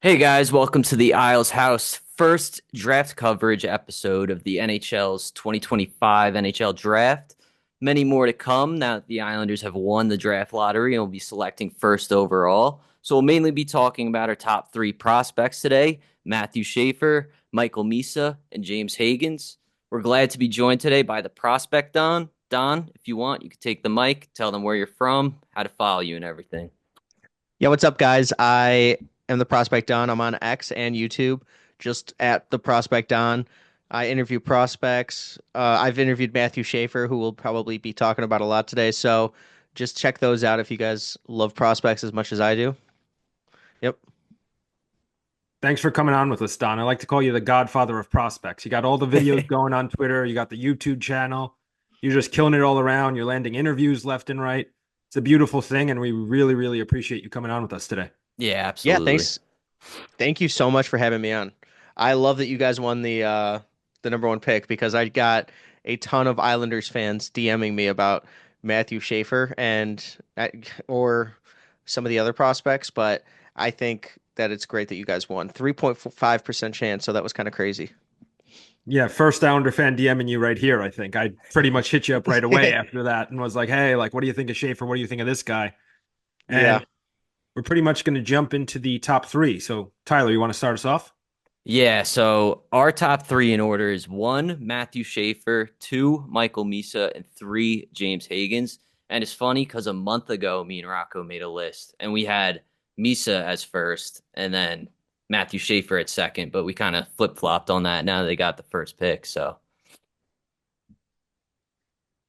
Hey guys, welcome to the Isles House first draft coverage episode of the NHL's 2025 NHL draft. Many more to come now that the Islanders have won the draft lottery and will be selecting first overall. So we'll mainly be talking about our top three prospects today: Matthew Schaefer, Michael Misa, and James Higgins. We're glad to be joined today by the prospect Don. Don, if you want, you can take the mic, tell them where you're from, how to follow you, and everything. Yeah, what's up, guys? I am the Prospect Don. I'm on X and YouTube, just at the Prospect Don. I interview prospects. I've interviewed Matthew Schaefer, who we'll probably be talking about a lot today. So just check those out if you guys love prospects as much as I do. Yep. Thanks for coming on with us, Don. I like to call you the godfather of prospects. You got all the videos going on Twitter, you got the YouTube channel. You're just killing it all around. You're landing interviews left and right. It's a beautiful thing, and we really, really appreciate you coming on with us today. Yeah, Yeah, absolutely. thanks. Thank you so much for having me on. I love that you guys won the number one pick because I got a ton of Islanders fans DMing me about Matthew Schaefer and or some of the other prospects, but I think that it's great that you guys won. 3.5% chance, so that was kind of crazy. Yeah, first Islander fan DMing you right here, I think. I pretty much hit you up right away after that and was like, hey, like, what do you think of Schaefer? What do you think of this guy? And Yeah. we're pretty much going to jump into the top three. So, Tyler, you want to start us off? Yeah, so our top three in order is one, Matthew Schaefer, two, Michael Misa, and three, James Higgins. And it's funny because a month ago, me and Rocco made a list and we had Misa as first and then Matthew Schaefer at second, but we kind of flip flopped on that now that they got the first pick. So,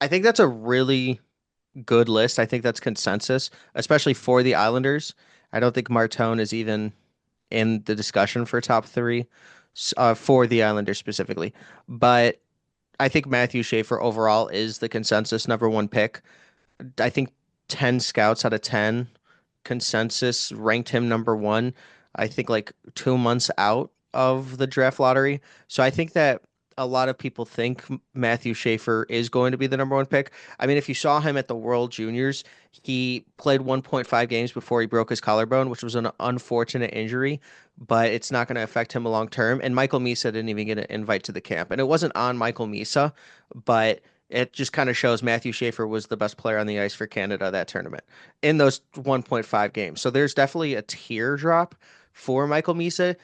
I think that's a really good list. I think that's consensus, especially for the Islanders. I don't think Martone is even in the discussion for top three for the Islanders specifically. But I think Matthew Schaefer overall is the consensus number one pick. I think 10 scouts out of 10 consensus ranked him number one, I think like 2 months out of the draft lottery. So I think that a lot of people think Matthew Schaefer is going to be the number one pick. I mean, if you saw him at the World Juniors, he played 1.5 games before he broke his collarbone, which was an unfortunate injury, but it's not going to affect him long term. And Michael Misa didn't even get an invite to the camp. And it wasn't on Michael Misa, but it just kind of shows Matthew Schaefer was the best player on the ice for Canada that tournament in those 1.5 games. So there's definitely a teardrop for Michael Misa,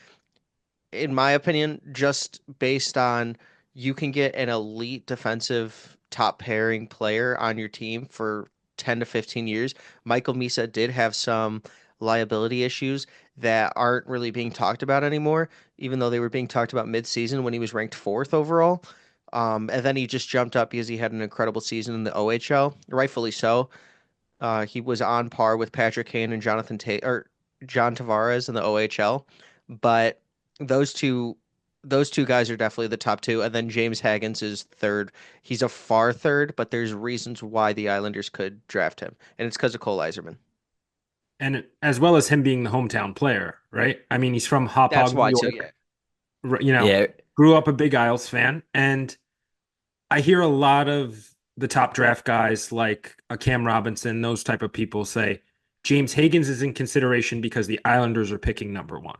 in my opinion, just based on you can get an elite defensive top pairing player on your team for 10 to 15 years. Michael Misa did have some liability issues that aren't really being talked about anymore, even though they were being talked about mid-season when he was ranked fourth overall. And then he just jumped up because he had an incredible season in the OHL, rightfully so. He was on par with Patrick Kane and John Tavares in the OHL, but those two those two guys are definitely the top two, and then James Higgins is third. He's a far third, but there's reasons why the Islanders could draft him, and it's because of Cole Eiserman. And as well as him being the hometown player, right? I mean, he's from That's Hauppauge, New why too. Yeah. York, you know, yeah, grew up a big Isles fan. And I hear a lot of the top draft guys like a Cam Robinson, those type of people say James Higgins is in consideration because the Islanders are picking number one.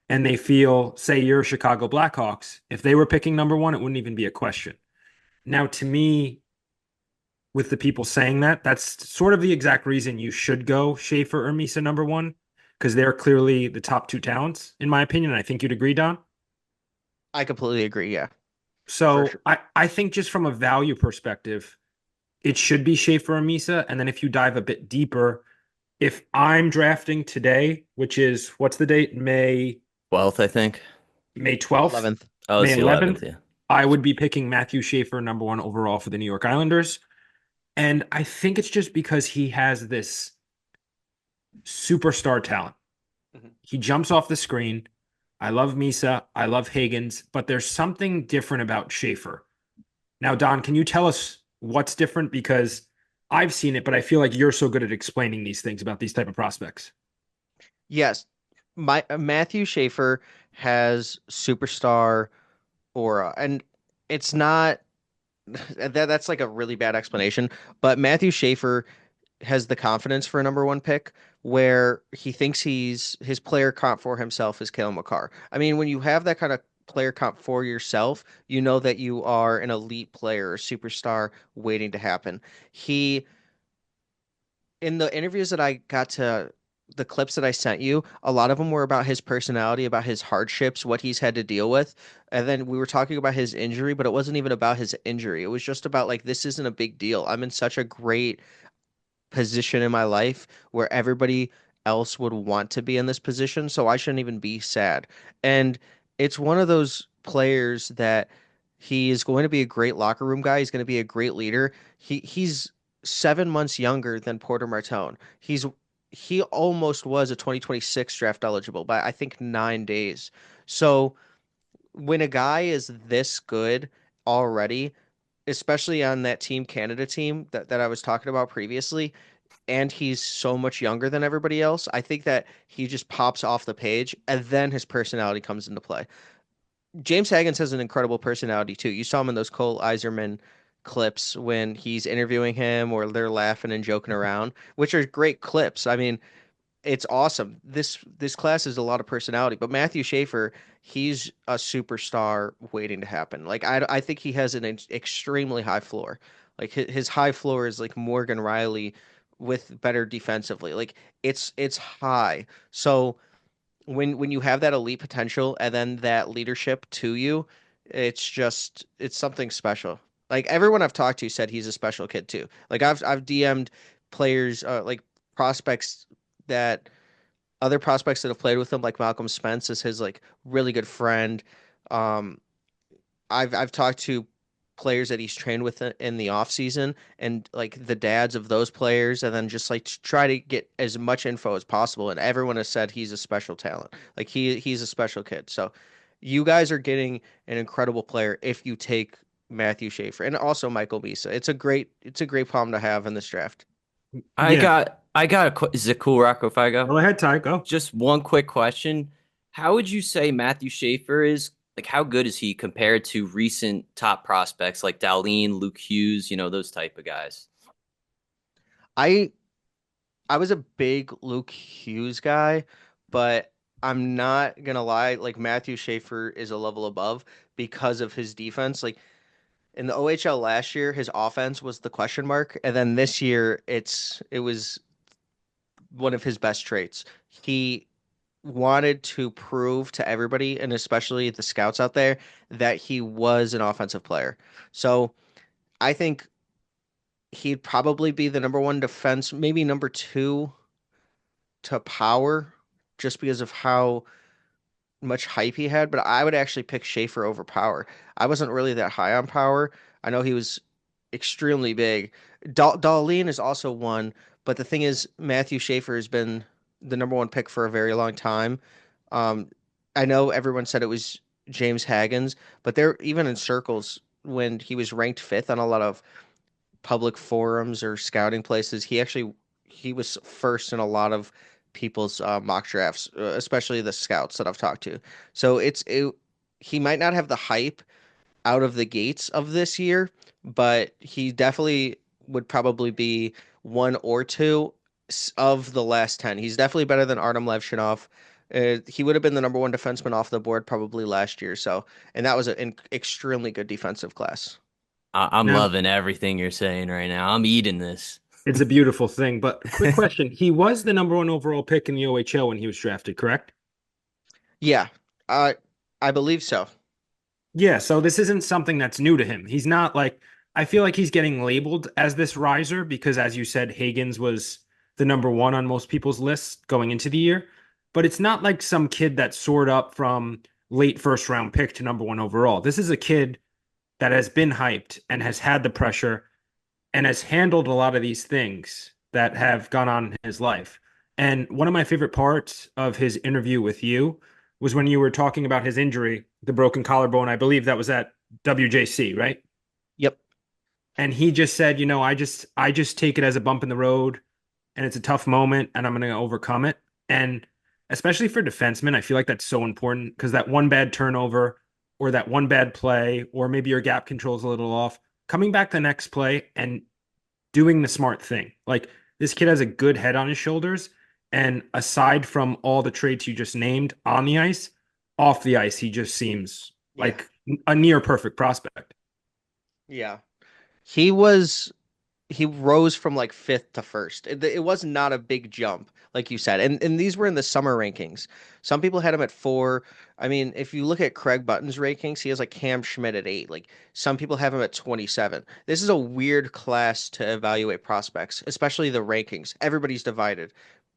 And they feel, say you're Chicago Blackhawks, if they were picking number one, it wouldn't even be a question. Now, to me, with the people saying that, that's sort of the exact reason you should go Schaefer or Misa number one, because they're clearly the top two talents, in my opinion. And I think you'd agree, Don. I completely agree. Yeah, for So sure. I think just from a value perspective, it should be Schaefer or Misa. And then if you dive a bit deeper, if I'm drafting today, which is what's the date?12th, I think. May 12th, 11th. Oh, May it's the 11th. 11th, Yeah. I would be picking Matthew Schaefer number one overall for the New York Islanders. And I think it's just because he has this superstar talent. Mhm. He jumps off the screen. I love Misa. I love Higgins, but there's something different about Schaefer. Now, Don, can you tell us what's different? Because I've seen it, but I feel like you're so good at explaining these things about these type of prospects. Yes, my Matthew Schaefer has superstar aura, and it's not that's like a really bad explanation. But Matthew Schaefer has the confidence for a number one pick, where he thinks his player comp for himself is Kale McCarr. I mean, when you have that kind of player comp for yourself, you know that you are an elite player, a superstar waiting to happen. He in the interviews that I got to the clips that I sent you, a lot of them were about his personality, about his hardships, what he's had to deal with. And then we were talking about his injury, but it wasn't even about his injury. It was just about like this isn't a big deal. I'm in such a great position in my life where everybody else would want to be in this position, so I shouldn't even be sad. And it's one of those players that he is going to be a great locker room guy. He's going to be a great leader. He's 7 months younger than Porter Martone. He almost was a 2026 draft eligible by I think 9 days. So when a guy is this good already, especially on that Team Canada team that I was talking about previously, and he's so much younger than everybody else, I think that he just pops off the page and then his personality comes into play. James Haggins has an incredible personality too. You saw him in those Cole Iserman clips when he's interviewing him or they're laughing and joking around, which are great clips. I mean, it's awesome. This class is a lot of personality, but Matthew Schaefer, he's a superstar waiting to happen. Like I think he has an extremely high floor. Like his high floor is like Morgan Riley with better defensively. Like it's high. So when you have that elite potential and then that leadership to you, it's something special. Like everyone I've talked to said he's a special kid too. Like I've DM'd players like prospects that other prospects that have played with him, like Malcolm Spence is his like really good friend. Um, I've talked to players that he's trained with in the off season and like the dads of those players, and then just like try to get as much info as possible. And everyone has said he's a special talent. Like he's a special kid. So you guys are getting an incredible player if you take Matthew Schaefer and also Michael Misa. It's a great problem to have in this draft. Yeah. I got is it cool, Rocco, if I go? Go ahead, Ty. Go. Just one quick question. How would you say Matthew Schaefer is? Like, how good is he compared to recent top prospects like Darlene, Luke Hughes, those type of guys? I I was a big Luke Hughes guy, but I'm not gonna lie, like Matthew Schaefer is a level above because of his defense. Like in the OHL last year, his offense was the question mark, and then this year it was one of his best traits. He wanted to prove to everybody, and especially the scouts out there, that he was an offensive player. So I think he'd probably be the number one defense, maybe number two to Power just because of how much hype he had, but I would actually pick Schaefer over Power. I wasn't really that high on Power. I know he was extremely big. Darlene is also one, but the thing is, Matthew Schaefer has been the number one pick for a very long time. Um, I know everyone said it was James Haggins, but they're even in circles when he was ranked fifth on a lot of public forums or scouting places. He was first in a lot of people's mock drafts, especially the scouts that I've talked to. So he might not have the hype out of the gates of this year, but he definitely would probably be one or two of the last 10. He's definitely better than Artem Levshinov. He would have been the number one defenseman off the board probably last year. So, and that was an extremely good defensive class. I'm Now, loving everything you're saying right now. I'm eating this. it's a beautiful thing. But quick question. He was the number one overall pick in the OHL when he was drafted, correct? Yeah, uh, I believe so. Yeah, so this isn't something that's new to him. He's not like, I feel like he's getting labeled as this riser because, as you said, Higgins was the number one on most people's lists going into the year. But it's not like some kid that soared up from late first round pick to number one overall. This is a kid that has been hyped and has had the pressure and has handled a lot of these things that have gone on in his life. And one of my favorite parts of his interview with you was when you were talking about his injury, the broken collarbone. I believe that was at WJC, right? Yep. And he just said, I just take it as a bump in the road and it's a tough moment and I'm going to overcome it. And especially for defensemen, I feel like that's so important because that one bad turnover or that one bad play, or maybe your gap control is a little off, coming back the next play and doing the smart thing. Like this kid has a good head on his shoulders And aside from all the traits you just named on the ice, off the ice, he just seems Yeah. like a near perfect prospect. Yeah. He was he rose from like fifth to first. It was not a big jump, like you said. And these were in the summer rankings. Some people had him at four. I mean, if you look at Craig Button's rankings, he has like Cam Schmidt at eight. Like some people have him at 27. This is a weird class to evaluate prospects, especially the rankings. Everybody's divided.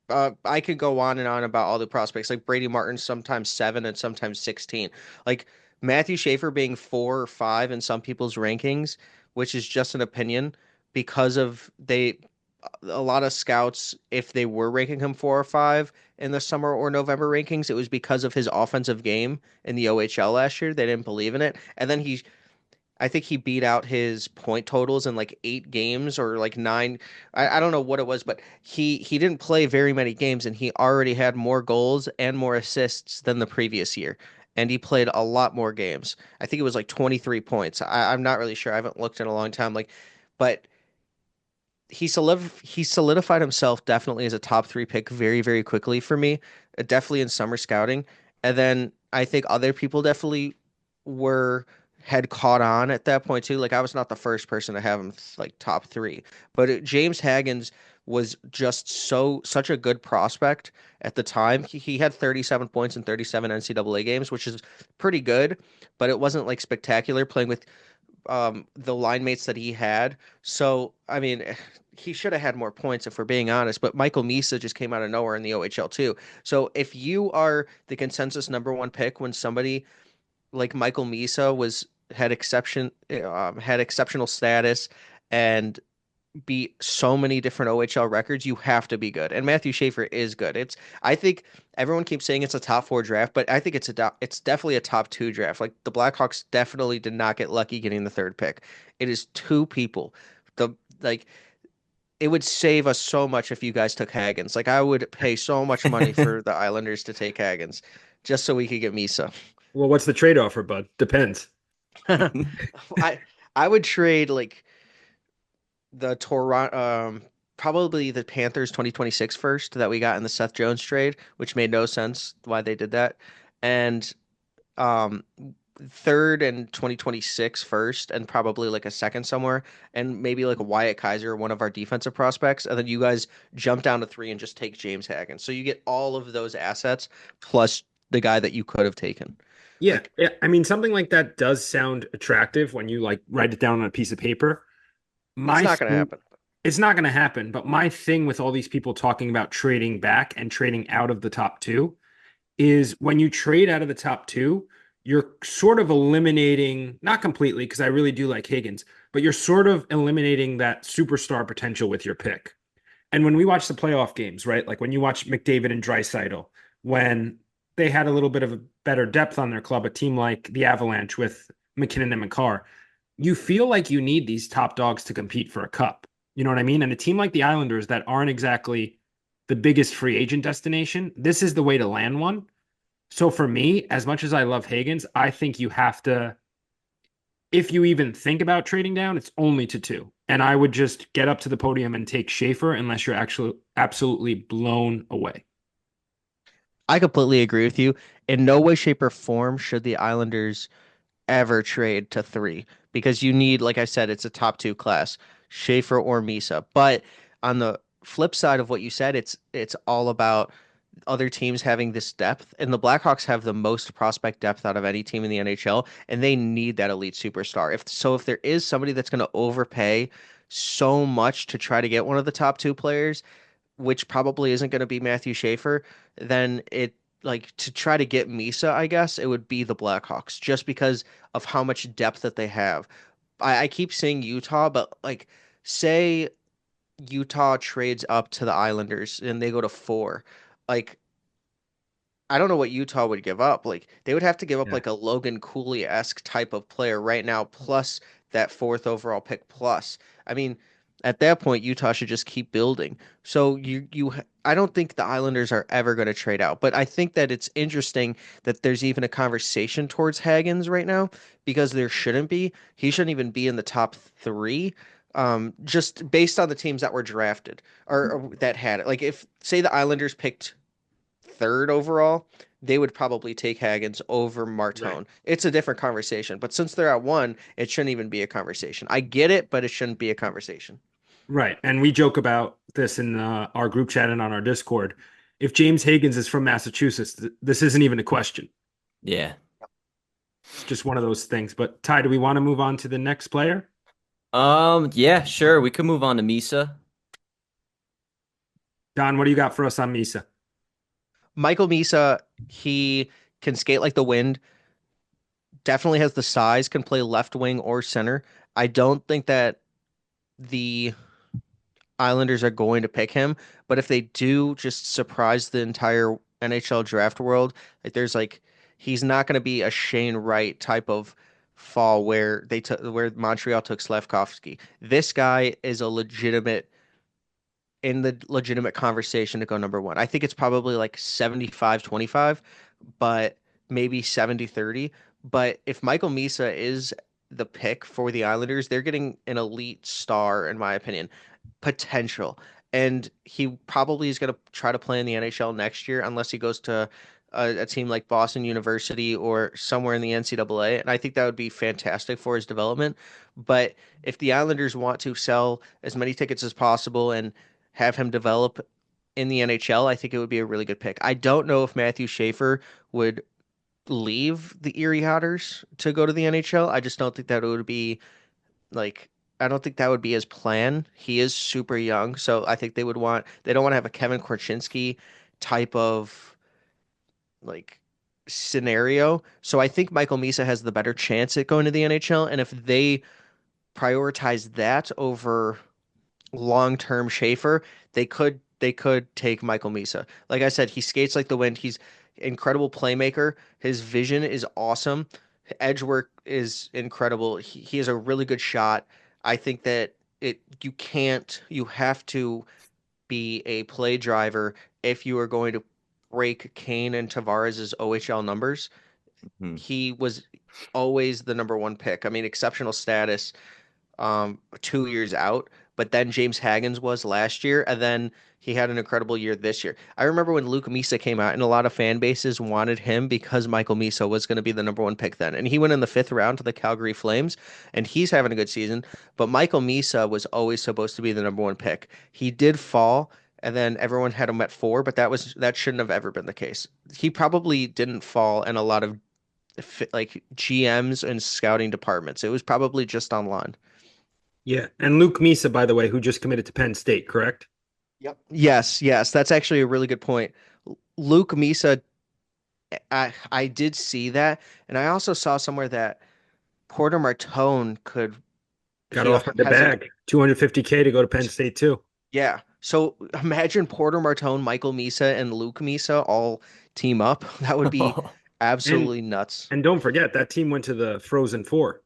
I could go on and on about all the prospects, like Brady Martin, sometimes seven and sometimes 16. Like Matthew Schaefer being four or five in some people's rankings, which is just an opinion because of a lot of scouts, if they were ranking him four or five in the summer or November rankings, it was because of his offensive game in the OHL last year. They didn't believe in it. And then I think he beat out his point totals in like eight games or like nine. I don't know what it was, but he didn't play very many games and he already had more goals and more assists than the previous year. And he played a lot more games. I think it was like 23 points. I'm not really sure. I haven't looked in a long time. But he solidified himself definitely as a top three pick very, very quickly for me, definitely in summer scouting. And then I think other people definitely were had caught on at that point too. Like I was not the first person to have him like top three, but James Haggins was just such a good prospect at the time. He had 37 points in 37 NCAA games, which is pretty good, but it wasn't like spectacular playing with the line mates that he had. So, I mean, he should have had more points if we're being honest, but Michael Misa just came out of nowhere in the OHL too. So, if you are the consensus number one pick when somebody like Michael Misa had exceptional status and beat so many different OHL records, you have to be good. And Matthew Schaefer is good. I think everyone keeps saying it's a top four draft, but I think it's definitely a top two draft. Like the Blackhawks definitely did not get lucky getting the third pick. It is two people. The like it would save us so much if you guys took Haggins. Like I would pay so much money for the Islanders to take Haggins just so we could get Misa. Well, what's the trade offer, bud? Depends. I I would trade like the Toronto, probably the Panthers 2026 first that we got in the Seth Jones trade, which made no sense why they did that, and um, third and 2026 first, and probably like a second somewhere, and maybe like a Wyatt Kaiser, one of our defensive prospects, and then you guys jump down to three and just take James Hagen. So you get all of those assets plus the guy that you could have taken. Yeah, Like yeah. I mean, something like that does sound attractive when you like write it down on a piece of paper. it's My not going to thing, happen. it's not going to happen, but my thing with all these people talking about trading back and trading out of the top two is when you trade out of the top two, you're sort of eliminating, not completely, because I really do like Higgins, but you're sort of eliminating that superstar potential with your pick. And when we watch the playoff games, right? Like when you watch McDavid and Draisaitl, when they had a little bit of a better depth on their club, a team like the Avalanche with McKinnon and McCarr, you feel like you need these top dogs to compete for a cup. You know what I mean? And a team like the Islanders that aren't exactly the biggest free agent destination, this is the way to land one. So for me, as much as I love Higgins, I think you have to, if you even think about trading down, it's only to two. And I would just get up to the podium and take Schaefer unless you're actually absolutely blown away. I completely agree with you. In no way, shape, or form should the Islanders ever trade to three because you need, like I said, it's a top two class, Schaefer or Misa. But on the flip side of what you said, it's all about other teams having this depth, and the Blackhawks have the most prospect depth out of any team in the NHL, and they need that elite superstar. If there is somebody that's going to overpay so much to try to get one of the top two players, which probably isn't going to be Matthew Schaefer, then it like to try to get Misa, I guess it would be the Blackhawks just because of how much depth that they have. I keep saying Utah, but like say Utah trades up to the Islanders and they go to four. Like I don't know what Utah would give up. Like they would have to give up Yeah. like a Logan Cooley-esque type of player right now, plus that fourth overall pick plus. I mean, at that point, Utah should just keep building. So I don't think the Islanders are ever going to trade out, but I think that it's interesting that there's even a conversation towards Haggins right now because there shouldn't be. He shouldn't even be in the top three. Just based on the teams that were drafted or that had it. Like if say the Islanders picked third overall, they would probably take Haggins over Right. Martone. It's a different conversation, but since they're at one, it shouldn't even be a conversation. I get it, but it shouldn't be a conversation. Right. And we joke about this in our group chat and on our Discord. If James Higgins is from Massachusetts, this isn't even a question. Yeah. It's just one of those things. But Ty, do we want to move on to the next player? Yeah, sure. We could move on to Misa. Don, what do you got for us on Misa? Michael Misa, he can skate like the wind, definitely has the size, can play left wing or center. I don't think that the Islanders are going to pick him, but if they do, just surprise the entire NHL draft world. Like he's not going to be a Shane Wright type of fall where they took where Montreal took Slafkovsky. This guy is a legitimate conversation to go number one. I think it's probably like 75-25, but maybe 70-30. But if Michael Misa is the pick for the Islanders, they're getting an elite star, in my opinion, potential. And he probably is going to try to play in the NHL next year, unless he goes to a team like Boston University or somewhere in the NCAA. And I think that would be fantastic for his development. But if the Islanders want to sell as many tickets as possible and have him develop in the NHL, I think it would be a really good pick. I don't know if Matthew Schaefer would leave the Erie Otters to go to the NHL. I just don't think that it would be like I don't think that would be his plan. He is super young, so I think they don't want to have a Kevin Korchinski type of like scenario. So I think Michael Misa has the better chance at going to the NHL, and if they prioritize that over long-term Schaefer, they could take Michael Misa. Like I said, he skates like the wind. He's incredible playmaker. His vision is awesome. Edge work is incredible. He has a really good shot. I think that you have to be a play driver if you are going to break Kane and Tavares's OHL numbers. Hmm. He was always the number one pick. I mean, exceptional status 2 years out. But then James Haggins was last year, and then he had an incredible year this year. I remember when Luke Misa came out, and a lot of fan bases wanted him because Michael Misa was going to be the number one pick then. And he went in the fifth round to the Calgary Flames, and he's having a good season. But Michael Misa was always supposed to be the number one pick. He did fall, and then everyone had him at four, but that shouldn't have ever been the case. He probably didn't fall in a lot of like GMs and scouting departments. It was probably just online. Yeah. And Luke Misa, by the way, who just committed to Penn State, correct? Yep. Yes, yes, that's actually a really good point. Luke Misa, I did see that, and I also saw somewhere that Porter Martone could Got he offered the has an bag, 250K to go to Penn State too. yeah. So imagine Porter Martone, Michael Misa, and Luke Misa all team up. That would be And absolutely nuts. and don't forget that team went to the Frozen Four.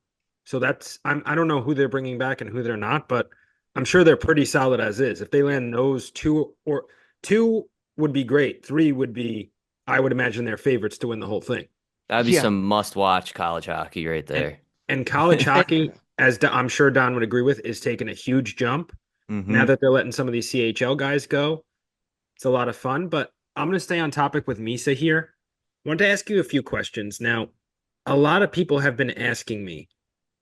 So I don't know who they're bringing back and who they're not, but I'm sure they're pretty solid as is. If they land those two would be great. Three would be, I would imagine, their favorites to win the whole thing. That'd be Yeah. some must-watch college hockey right And there. and college hockey, as I'm sure Don would agree with, is taking a huge jump now Hmm. that they're letting some of these CHL guys go. It's a lot of fun, but I'm going to stay on topic with Misa here. I want to ask you a few questions. Now, a lot of people have been asking me,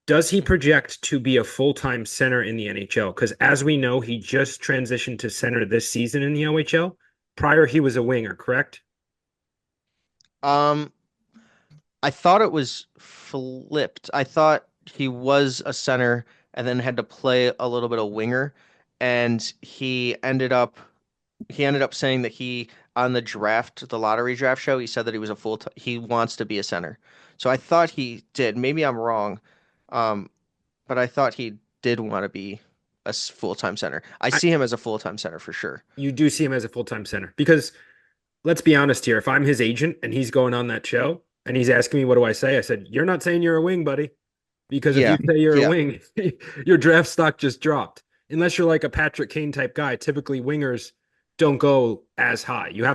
does he project to be a full-time center in the NHL? Because as we know, he just transitioned to center this season in the OHL. Prior, he was a winger, correct? Um, I thought it was flipped. I thought he was a center and then had to play a little bit of winger, and he ended up saying that he on the lottery draft show, he said that he was he wants to be a center. So I thought he did. Maybe I'm wrong, um, but I thought he did want to be a full-time center. I I, see him as a full-time center for sure. you do see him as a full-time center because let's be honest here. If I'm his agent and he's going on that show and he's asking me, what do I say? I said, you're not saying you're a wing, buddy. Because if you Yeah, say you're a yeah, wing, your draft stock just dropped. Unless you're like a Patrick Kane type guy, typically wingers don't go as high. You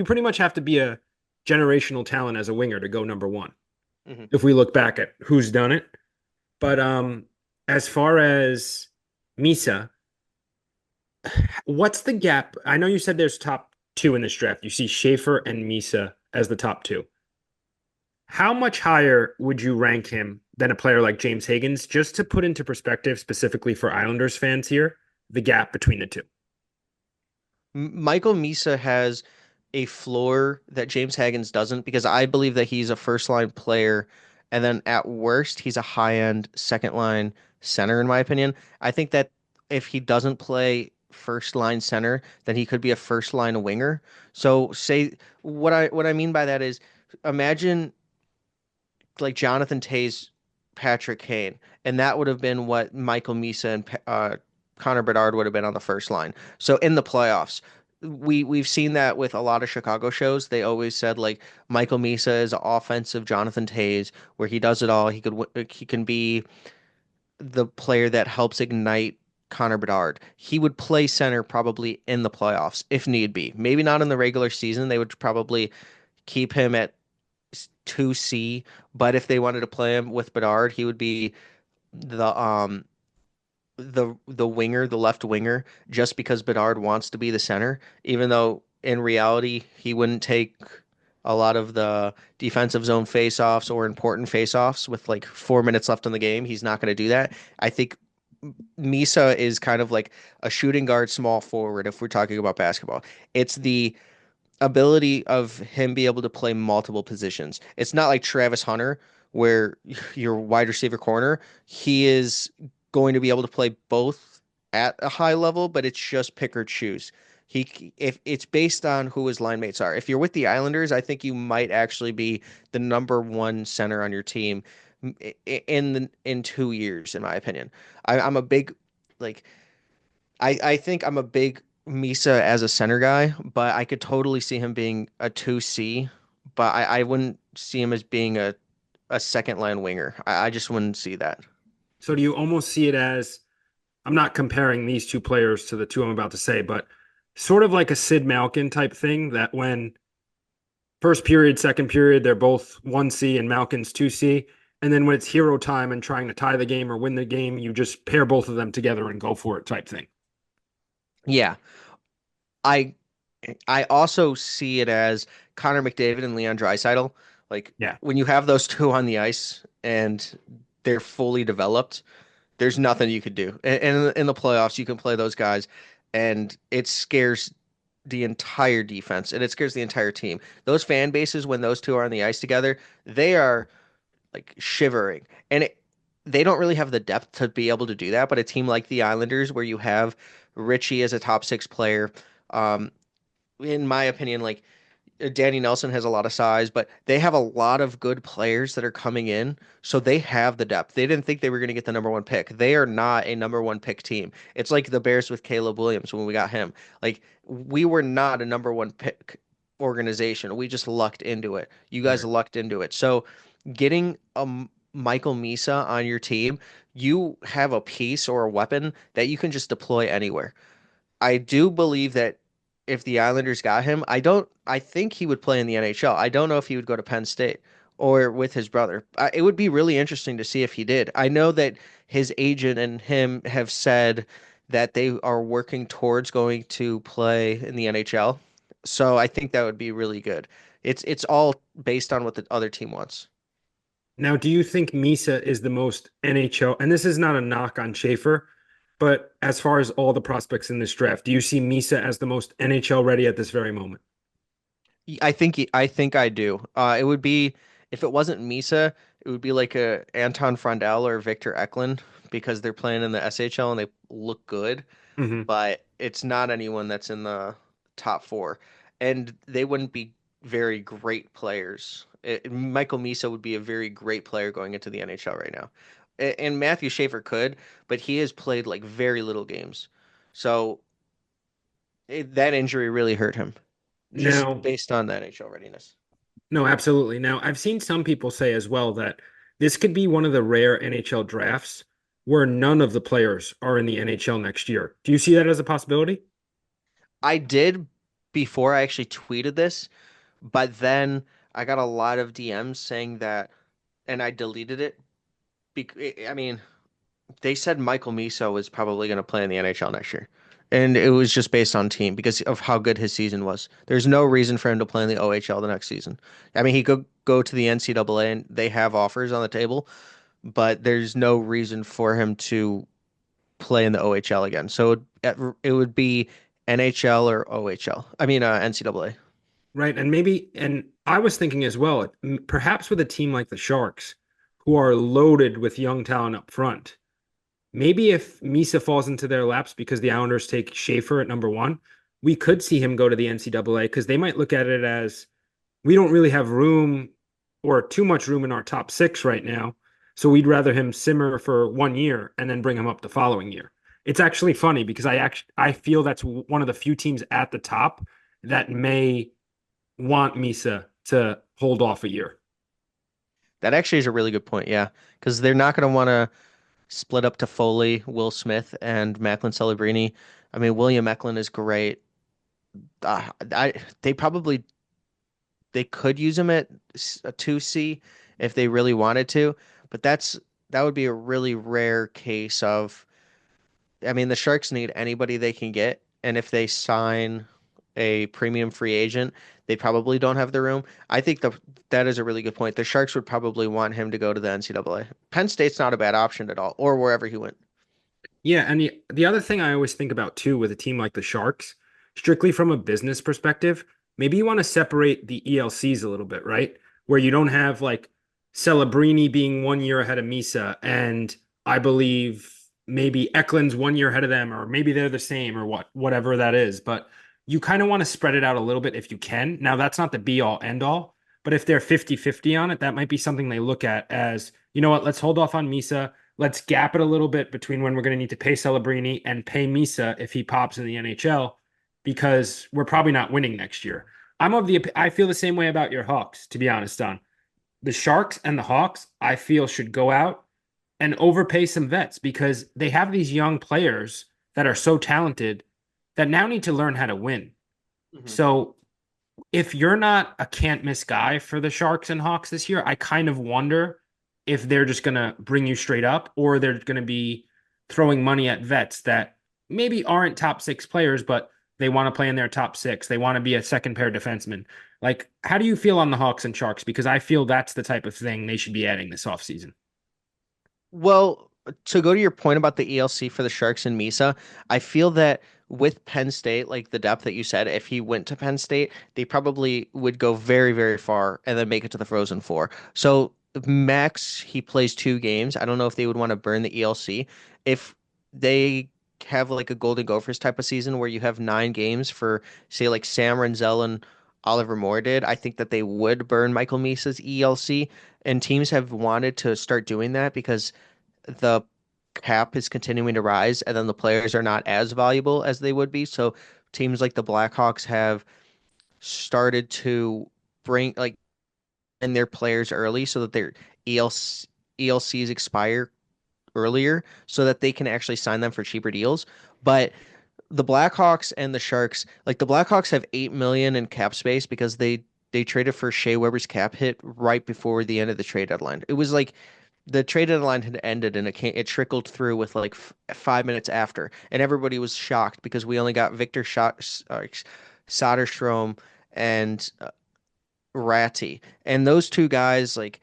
pretty much have to be a generational talent as a winger to go number one. hmm If we look back at who's done it, but as far as Misa, what's the gap? I know you said there's top two in this draft. You see Schaefer and Misa as the top two. How much higher would you rank him than a player like James Higgins? Just to put into perspective, specifically for Islanders fans here, the gap between the two. Michael Misa has a floor that James Higgins doesn't because I believe that he's a first line player, and then at worst he's a high end second line center in my opinion. I think that if he doesn't play first line center, then he could be a first line winger. So say what I mean by that is imagine like Jonathan Tays, Patrick Kane, and that would have been what Michael Misa and Connor Bedard would have been on the first line. So in the playoffs, we've seen that with a lot of Chicago shows. They always said like Michael Misa is offensive Jonathan Tays, where he does it all. He can be the player that helps ignite Connor Bedard. He would play center probably in the playoffs if need be. Maybe not in the regular season. They would probably keep him at 2C, but if they wanted to play him with Bedard, he would be the winger, the left winger, just because Bedard wants to be the center, even though in reality he wouldn't take a lot of the defensive zone faceoffs or important faceoffs with like 4 minutes left in the game. He's not going to do that. I think Misa is kind of like a shooting guard, small forward. If we're talking about basketball, it's the ability of him be able to play multiple positions. It's not like Travis Hunter, where your wide receiver corner, he is going to be able to play both at a high level, but it's just pick or choose. If it's based on who his line mates are. If you're with the Islanders, I think you might actually be the number one center on your team in 2 years, in my opinion. I'm a big like I think I'm a big Misa as a center guy, but I could totally see him being a 2C, but I wouldn't see him as being a second line winger. I just wouldn't see that. So do you almost see it as, I'm not comparing these two players to the two I'm about to say, but sort of like a Sid Malkin type thing that when first period, second period, they're both 1C and Malkin's 2C. And then when it's hero time and trying to tie the game or win the game, you just pair both of them together and go for it type thing. Yeah. I I also see it as Connor McDavid and Leon Draisaitl. Like Yeah. when you have those two on the ice and they're fully developed, there's nothing you could do. And in the playoffs, you can play those guys, and it scares the entire defense and it scares the entire team. Those fan bases, when those two are on the ice together, they are like shivering. And they don't really have the depth to be able to do that. But a team like the Islanders, where you have Richie as a top six player, um, in my opinion, like Danny Nelson has a lot of size, but they have a lot of good players that are coming in, so they have the depth. They didn't think they were going to get the number one pick. They are not a number one pick team. It's like the Bears with Caleb Williams when we got him. Like we were not a number one pick organization. We just lucked into it. You guys Right. lucked into it. So getting Michael Misa on your team, you have a piece or a weapon that you can just deploy anywhere. I do believe that if the Islanders got him, I think he would play in the NHL. I don't know if he would go to Penn State or with his brother. It would be really interesting to see if he did. I know that his agent and him have said that they are working towards going to play in the NHL. So I think that would be really good. It's all based on what the other team wants. Now, do you think Misa is the most NHL? And this is not a knock on Schaefer, but as far as all the prospects in this draft, do you see Misa as the most NHL ready at this very moment? I think I do. It would be if it wasn't Misa, it would be like a Anton Frondell or Victor Eklund because they're playing in the SHL and they look good, Hmm. but it's not anyone that's in the top four, and they wouldn't be very great players. Michael Misa would be a very great player going into the NHL right now, and Matthew Schaefer could, but he has played like very little games, so that injury really hurt him just Now, based on the NHL readiness. no, absolutely. Now, I've seen some people say as well that this could be one of the rare NHL drafts where none of the players are in the NHL next year. Do you see that as a possibility? I did before I actually tweeted this, but then I got a lot of DMs saying that, and I deleted it. I mean, they said Michael Miso was probably going to play in the NHL next year. And it was just based on team because of how good his season was. There's no reason for him to play in the OHL the next season. I mean, he could go to the NCAA and they have offers on the table, but there's no reason for him to play in the OHL again. So it would be NHL or OHL. I mean, NCAA. Right. And I was thinking as well, perhaps with a team like the Sharks, who are loaded with young talent up front, maybe if Misa falls into their laps because the Islanders take Schaefer at number one, we could see him go to the NCAA because they might look at it as we don't really have room or too much room in our top six right now. So we'd rather him simmer for 1 year and then bring him up the following year. It's actually funny because I feel that's one of the few teams at the top that may want Misa to hold off a year. That actually is a really good point. Yeah, because they're not going to want to split up to Foley, Will Smith, and Macklin Celebrini. I mean, William Eklund is great. I they probably they could use him at a 2C if they really wanted to, but that would be a really rare case of. I mean, the Sharks need anybody they can get, and if they sign a premium free agent, they probably don't have the room. I think that is a really good point. The Sharks would probably want him to go to the NCAA. Penn State's not a bad option at all, or wherever he went. Yeah, and the other thing I always think about too with a team like the Sharks, strictly from a business perspective, maybe you want to separate the ELCs a little bit, right? Where you don't have like Celebrini being 1 year ahead of Misa, and I believe maybe Eklund's 1 year ahead of them, or maybe they're the same, or whatever that is. But you kind of want to spread it out a little bit if you can. Now, that's not the be all end all, but if they're 50-50 on it, that might be something they look at as, you know what, let's hold off on Misa. Let's gap it a little bit between when we're going to need to pay Celebrini and pay Misa if he pops in the NHL, because we're probably not winning next year. I feel the same way about your Hawks, to be honest, Don. The Sharks and the Hawks, I feel, should go out and overpay some vets because they have these young players that are so talented that now need to learn how to win. Mhm. So if you're not a can't miss guy for the Sharks and Hawks this year, I kind of wonder if they're just going to bring you straight up or they're going to be throwing money at vets that maybe aren't top six players, but they want to play in their top six. They want to be a second pair defenseman. Like, how do you feel on the Hawks and Sharks? Because I feel that's the type of thing they should be adding this offseason. Well, to go to your point about the ELC for the Sharks and Misa, I feel that with Penn State, like the depth that you said, if he went to Penn State, they probably would go very, very far and then make it to the Frozen Four. So max, he plays 2 games. I don't know if they would want to burn the ELC. If they have like a Golden Gophers type of season where you have 9 games for, say, like Sam Renzel and Oliver Moore did, I think that they would burn Michael Misa's ELC. And teams have wanted to start doing that because the cap is continuing to rise, and then the players are not as valuable as they would be. So teams like the Blackhawks have started to bring like in their players early so that their ELCs expire earlier so that they can actually sign them for cheaper deals. But the Blackhawks and the Sharks, like the Blackhawks have 8 million in cap space because they traded for Shea Weber's cap hit right before the end of the trade deadline. It was like the trade deadline had ended and it trickled through with like 5 minutes after, and everybody was shocked because we only got Soderstrom and Ratty, and those two guys like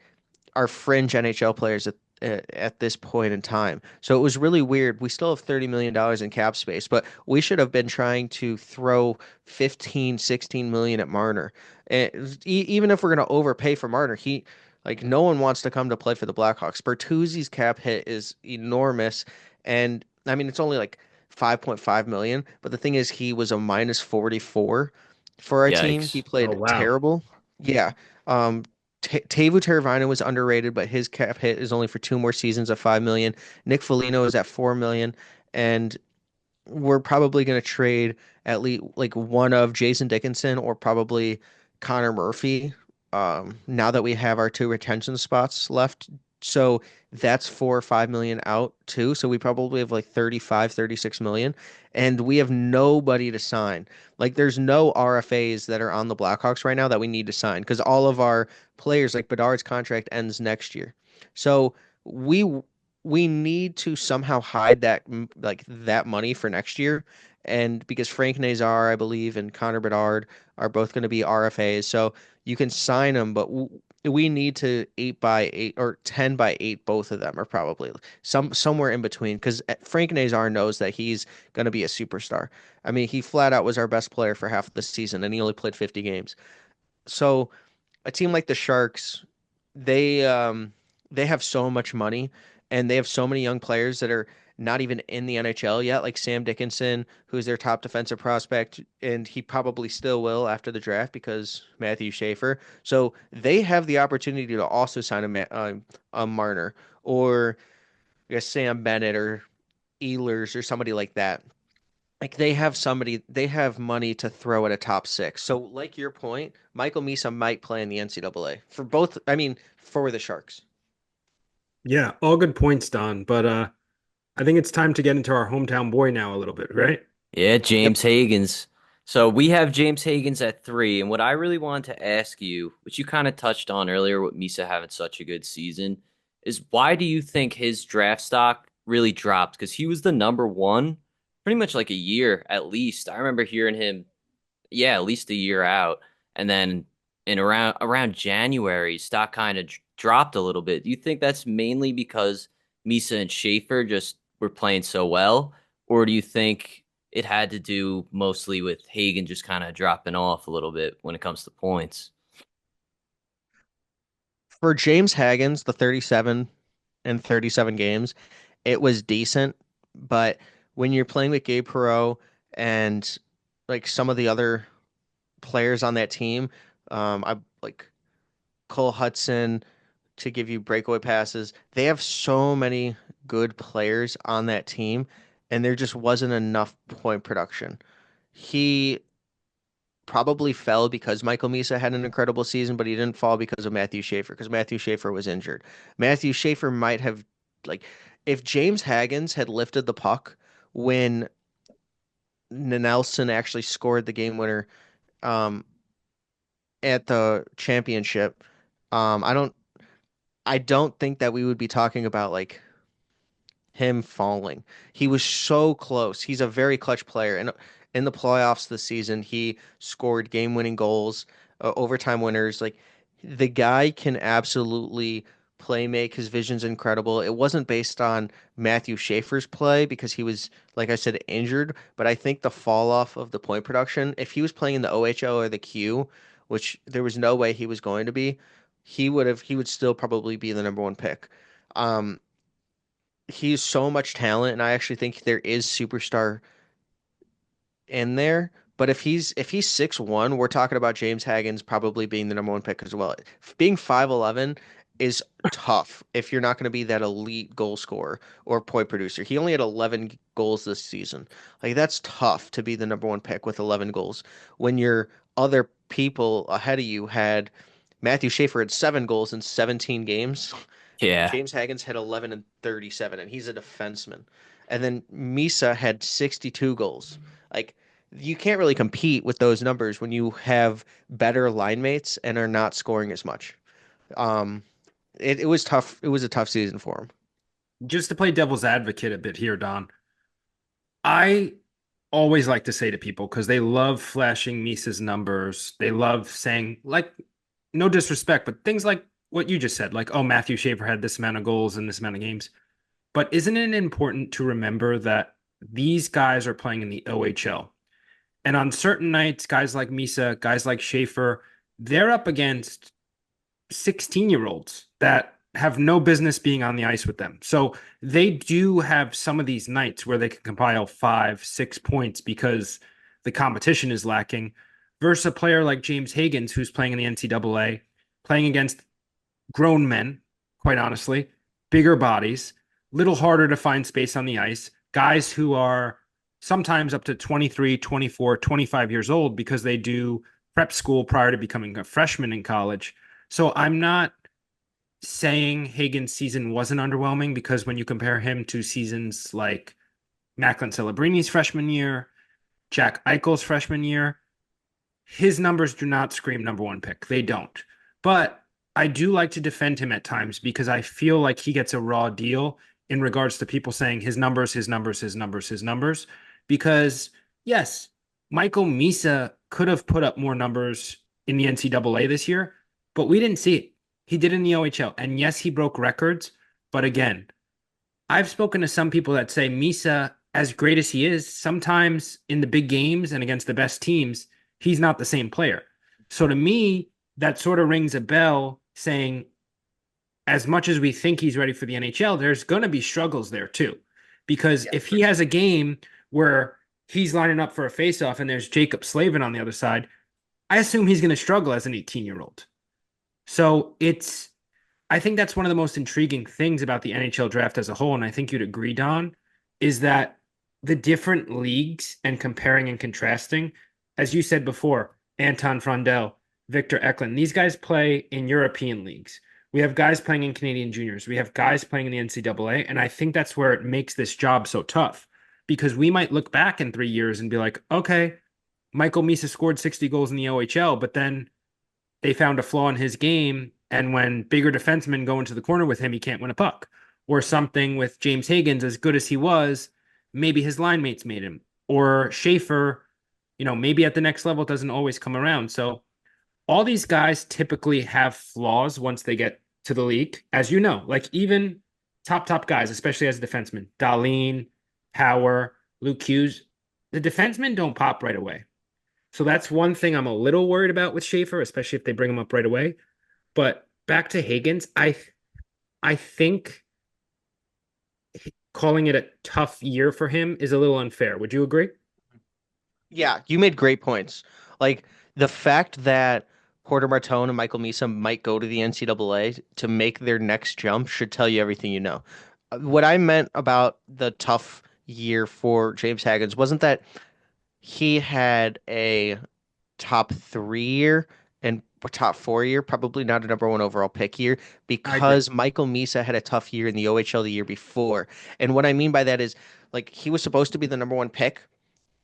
are fringe NHL players at this point in time. So it was really weird. We still have $30 million in cap space, but we should have been trying to throw 15, 16 million at Marner. And even if we're going to overpay for Marner, he like no one wants to come to play for the Blackhawks. Bertuzzi's cap hit is enormous, and I mean it's only like 5.5 million, but the thing is he was a minus 44 for our team. He Yikes. Oh, played wow. terrible. Yeah. Um, Teuvo Teravainen was underrated, but his cap hit is only for 2 more seasons of 5 million. Nick Foligno is at 4 million, and we're probably going to trade at least like one of Jason Dickinson or probably Connor Murphy. Now that we have our 2 retention spots left, so that's 4 or 5 million out too. So we probably have like 35, 36 million, and we have nobody to sign. Like there's no RFAs that are on the Blackhawks right now that we need to sign because all of our players, like Bedard's contract ends next year. So we we need to somehow hide like that money for next year. And because Frank Nazar, I believe, and Connor Bedard are both going to be RFAs, so you can sign them, but we need to 8 by 8 or 10 by 8. Both of them are probably somewhere in between because Frank Nazar knows that he's going to be a superstar. I mean, he flat out was our best player for half of the season, and he only played 50 games. So a team like the Sharks, they um they have so much money and they have so many young players that are not even in the NHL yet, like Sam Dickinson, who's their top defensive prospect, and he probably still will after the draft because Matthew Schaefer. So they have the opportunity to also sign a Marner or I guess Sam Bennett or Ehlers or somebody like that. Like they have money to throw at a top six. So, like your point, Michael Misa might play in the NCAA for both. I mean, for the Sharks. Yeah, all good points, Don. But I think it's time to get into our hometown boy now a little bit, right? Yeah, Yep. James Hagens. So we have James Hagens at 3, and what I really wanted to ask you, which you kind of touched on earlier with Misa having such a good season, is why do you think his draft stock really dropped? Because he was the number one pretty much like a year at least. I remember hearing him, yeah, at least a year out, and then in around January, stock kind of dropped a little bit. Do you think that's mainly because Misa and Schaefer just were playing so well, or do you think it had to do mostly with Hagen just kind of dropping off a little bit when it comes to points? For James Hagens, the 37 and 37 games, it was decent, but when you're playing with Gabe Perreault and like some of the other players on that team, I like Cole Hudson to give you breakaway passes. They have so many good players on that team, and there just wasn't enough point production. He probably fell because Michael Misa had an incredible season, but he didn't fall because of Matthew Schaefer, because Matthew Schaefer was injured. Matthew Schaefer might have, like, if James Hagens had lifted the puck when Nelson actually scored the game winner um, at the championship, um, I don't, I don't think that we would be talking about like him falling. He was so close. He's a very clutch player. And in the playoffs this season, he scored game-winning goals, overtime winners. Like the guy can absolutely play make. His vision's incredible. It wasn't based on Matthew Schaefer's play because he was, like I said, injured. But I think the fall off of the point production, if he was playing in the OHL or the Q, which there was no way he was going to be, he would still probably be the number one pick. Um, he's so much talent, and I actually think there is superstar in there. But if he's 6'1", we're talking about James Hagens probably being the number one pick as well. Being 5'11" is tough if you're not going to be that elite goal scorer or point producer. He only had 11 goals this season. Like that's tough to be the number one pick with 11 goals when your other people ahead of you had Matthew Schaefer had 7 goals in 17 games. Yeah. James Hagens had 11 and 37, and he's a defenseman. And then Misa had 62 goals. Like, you can't really compete with those numbers when you have better line mates and are not scoring as much. Um, it was tough. It was a tough season for him. Just to play devil's advocate a bit here, Don. I always like to say to people because they love flashing Misa's numbers. They love saying, like, no disrespect, but things like what you just said, like, oh, Matthew Schaefer had this amount of goals in this amount of games. But isn't it important to remember that these guys are playing in the OHL? And on certain nights, guys like Misa, guys like Schaefer, they're up against 16-year-olds that have no business being on the ice with them. So they do have some of these nights where they can compile 5, 6 points because the competition is lacking, versus a player like James Hagens, who's playing in the NCAA, playing against grown men, quite honestly, bigger bodies, little harder to find space on the ice, guys who are sometimes up to 23, 24, 25 years old because they do prep school prior to becoming a freshman in college. So I'm not saying Hagen's season wasn't underwhelming because when you compare him to seasons like Macklin Celebrini's freshman year, Jack Eichel's freshman year, his numbers do not scream number one pick. They don't. But I do like to defend him at times because I feel like he gets a raw deal in regards to people saying his numbers, his numbers, his numbers, his numbers. Because, yes, Michael Misa could have put up more numbers in the NCAA this year, but we didn't see it. He did in the OHL. And yes, he broke records. But again, I've spoken to some people that say Misa, as great as he is, sometimes in the big games and against the best teams, he's not the same player. So to me, that sort of rings a bell saying, as much as we think he's ready for the NHL, there's going to be struggles there too. Because Yeah, if for he has sure. a game where he's lining up for a faceoff and there's Jacob Slavin on the other side, I assume he's going to struggle as an 18-year-old. So I think that's one of the most intriguing things about the NHL draft as a whole, and I think you'd agree, Don, is that the different leagues and comparing and contrasting, as you said before, Anton Frondel, Victor Eklund, these guys play in European leagues. We have guys playing in Canadian juniors. We have guys playing in the NCAA, and I think that's where it makes this job so tough because we might look back in 3 years and be like, okay, Michael Misa scored 60 goals in the OHL, but then they found a flaw in his game. And when bigger defensemen go into the corner with him, he can't win a puck. Or something with James Higgins, as good as he was, maybe his line mates made him. Or Schaefer, maybe at the next level it doesn't always come around. So all these guys typically have flaws once they get to the league, as you know, like even top guys, especially as a defenseman, Darlene, Power, Luke Hughes, the defensemen don't pop right away. So that's one thing I'm a little worried about with Schaefer, especially if they bring him up right away. But back to Higgins, I think calling it a tough year for him is a little unfair. Would you agree? Yeah, you made great points. Like the fact that Porter Martone and Michael Misa might go to the NCAA to make their next jump should tell you everything you know. What I meant about the tough year for James Haggins wasn't that he had a top 3 year and top 4 year, probably not a number one overall pick year, I agree. because Michael Misa had a tough year in the OHL the year before. And what I mean by that is, like, he was supposed to be the number one pick,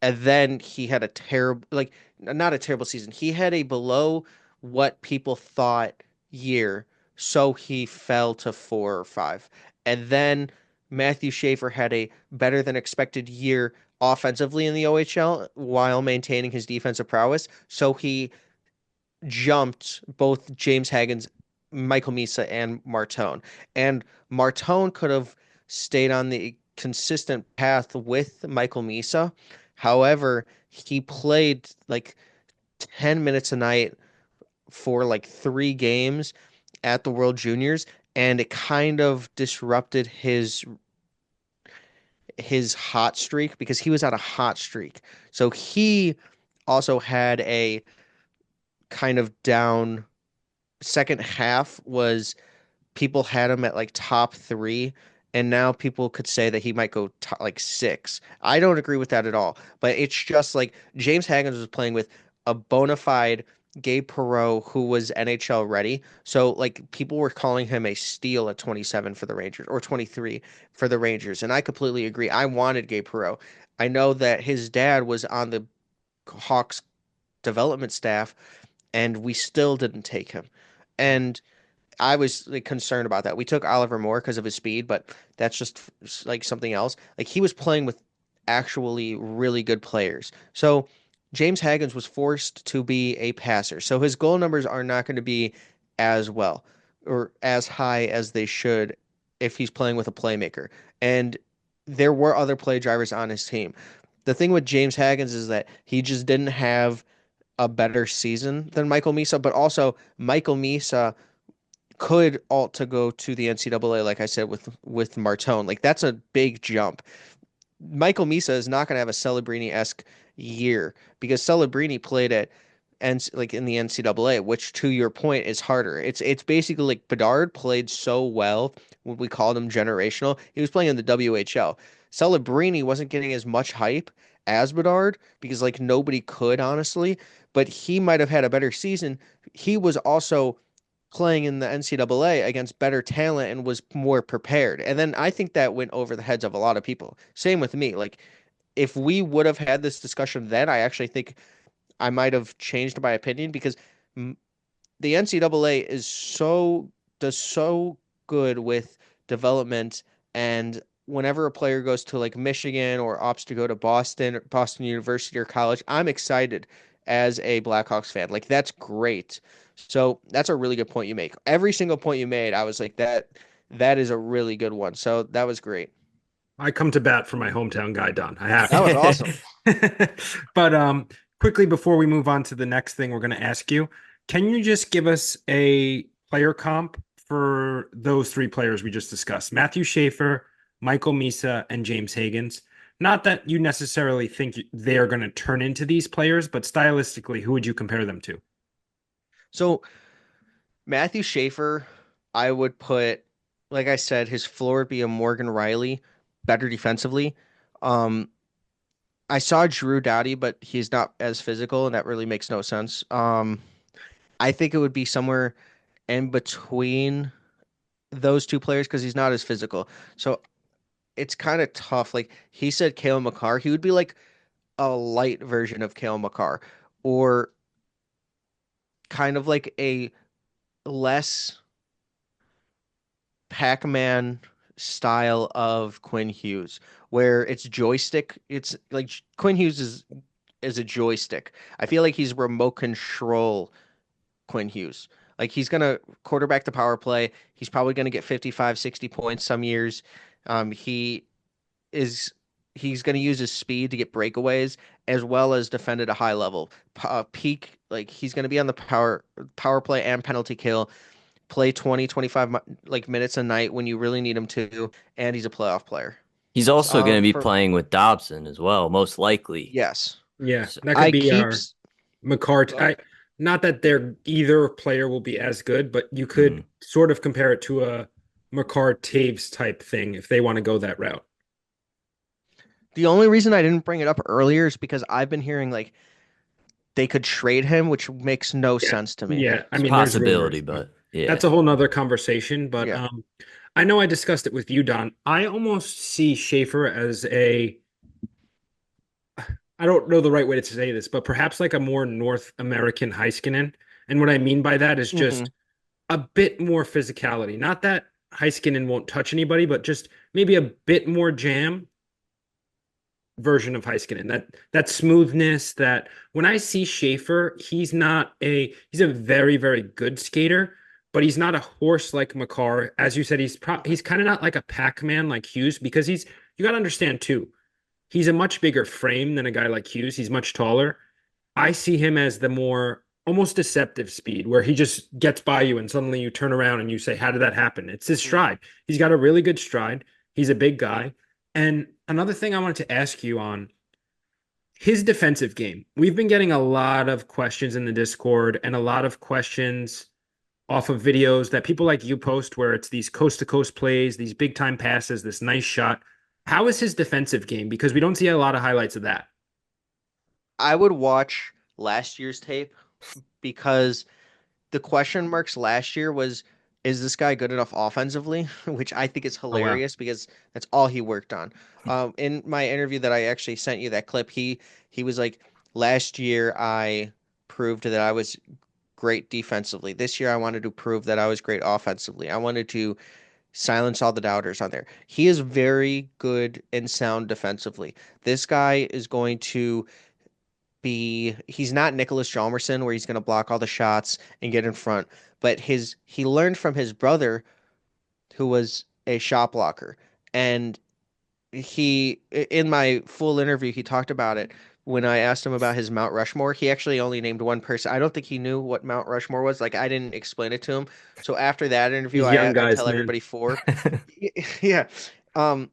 and then he had a terrible, like, not a terrible season. He had a below what people thought year, so he fell to 4 or 5. And then Matthew Schaefer had a better than expected year offensively in the OHL while maintaining his defensive prowess, so he jumped both James Haggins, Michael Misa, and Martone. And Martone could have stayed on the consistent path with Michael Misa. However, he played like 10 minutes a night for like 3 games at the World Juniors, and it kind of disrupted his hot streak because he was on a hot streak. So he also had a kind of down second half was people had him at like top 3, and now people could say that he might go like 6. I don't agree with that at all, but it's just like James Haggins was playing with a bona fide Gabe Perreault who was NHL ready. So like people were calling him a steal at 27 for the Rangers or 23 for the Rangers, and I completely agree. I wanted Gabe Perreault. I know that his dad was on the Hawks development staff, and we still didn't take him. And I was like concerned about that. We took Oliver Moore because of his speed, but that's just like something else. Like he was playing with actually really good players. So James Haggins was forced to be a passer. So his goal numbers are not going to be as well or as high as they should if he's playing with a playmaker. And there were other play drivers on his team. The thing with James Haggins is that he just didn't have a better season than Michael Misa, but also Michael Misa could alt to go to the NCAA, like I said with Martone. Like that's a big jump. Michael Misa is not going to have a Celebrini-esque year because Celebrini played at and like in the NCAA, which to your point is harder. It's basically like Bedard played so well when we called him generational. He was playing in the WHL. Celebrini wasn't getting as much hype as Bedard because like nobody could honestly, but he might have had a better season. He was also playing in the NCAA against better talent and was more prepared. And then I think that went over the heads of a lot of people. Same with me. Like if we would have had this discussion then, I actually think I might have changed my opinion because the NCAA is so does so good with development And whenever a player goes to like Michigan or opts to go to Boston, Boston University or college, I'm excited as a Blackhawks fan. Like that's great. So that's a really good point you make. Every single point you made, I was like that is a really good one. So that was great. I come to bat for my hometown guy, Don. I have That was awesome. to. But quickly before we move on to the next thing we're going to ask you, can you just give us a player comp for those three players we just discussed? Matthew Schaefer, Michael Misa, and James Higgins. Not that you necessarily think they're going to turn into these players, but stylistically, who would you compare them to? So Matthew Schaefer, I would put, like I said, his floor would be a Morgan Riley, better defensively. Um, I saw Drew Doughty, but he's not as physical, and that really makes no sense. I think it would be somewhere in between those two players because he's not as physical. So it's kind of tough. Like he said, Kale McCarr, he would be like a light version of Kale McCarr, or kind of like a less Pac-Man style of Quinn Hughes, where it's joystick. It's like Quinn Hughes is a joystick. I feel like he's remote control Quinn Hughes. Like he's gonna quarterback the power play. He's probably gonna get 55, 60 points some years. He is he's gonna use his speed to get breakaways as well as defend at a high level. Peak, like he's gonna be on the power play and penalty kill, play 20, 25 like minutes a night when you really need him to, and he's a playoff player. He's also going to be For playing with Dobson as well, most likely. yes, Yeah, So, that could I be our keeps. McCart. Go ahead. Not that they're either player will be as good, but you could mhm. sort of compare it to a McCart Taves type thing if they want to go that route. The only reason I didn't bring it up earlier is because I've been hearing like they could trade him, which makes no Yeah. sense to me. Yeah. I It's a mean, there's possibility, rumors, but but that's yeah. a whole nother conversation. But Yeah. I know I discussed it with you, Don. I almost see Schaefer as I don't know the right way to say this, but perhaps like a more North American Heiskanen. And what I mean by that is hmm just a bit more physicality. Not that Heiskanen won't touch anybody, but just maybe a bit more jam version of Heiskanen. That smoothness, that when I see Schaefer, he's a very, very good skater, but he's not a horse like McCarr. As you said, he's kind of not like a Pac-Man like Hughes because you got to understand too. He's a much bigger frame than a guy like Hughes. He's much taller. I see him as the more almost deceptive speed where he just gets by you and suddenly you turn around and you say, how did that happen? It's his stride. He's got a really good stride. He's a big guy. And another thing I wanted to ask you on his defensive game. We've been getting a lot of questions in the Discord and a lot of questions off of videos that people like you post where it's these coast to coast plays, these big time passes, this nice shot. How is his defensive game? Because we don't see a lot of highlights of that. I would watch last year's tape because the question marks last year was, is this guy good enough offensively? Which I think is Oh wow. hilarious because that's all he worked on. In my interview that I actually sent you that clip, he was like, last year I proved that I was great defensively. This year I wanted to prove that I was great offensively. I wanted to silence all the doubters on there. He is very good and sound defensively. This guy is going to he's not Nicholas Hjalmarsson where he's going to block all the shots and get in front, but he learned from his brother who was a shot blocker. And in my full interview he talked about it. When I asked him about his Mount Rushmore, he actually only named one person. I don't think he knew what Mount Rushmore was. Like I didn't explain it to him. So after that interview, These young I guys, tell man. everybody four. Yeah. Um,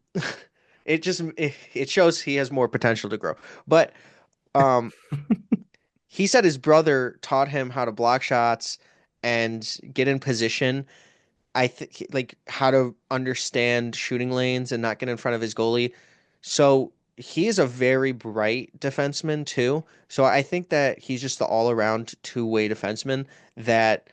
it shows he has more potential to grow. But um, he said his brother taught him how to block shots and get in position. I think like how to understand shooting lanes and not get in front of his goalie. So he is a very bright defenseman too. So I think that he's just the all-around two-way defenseman that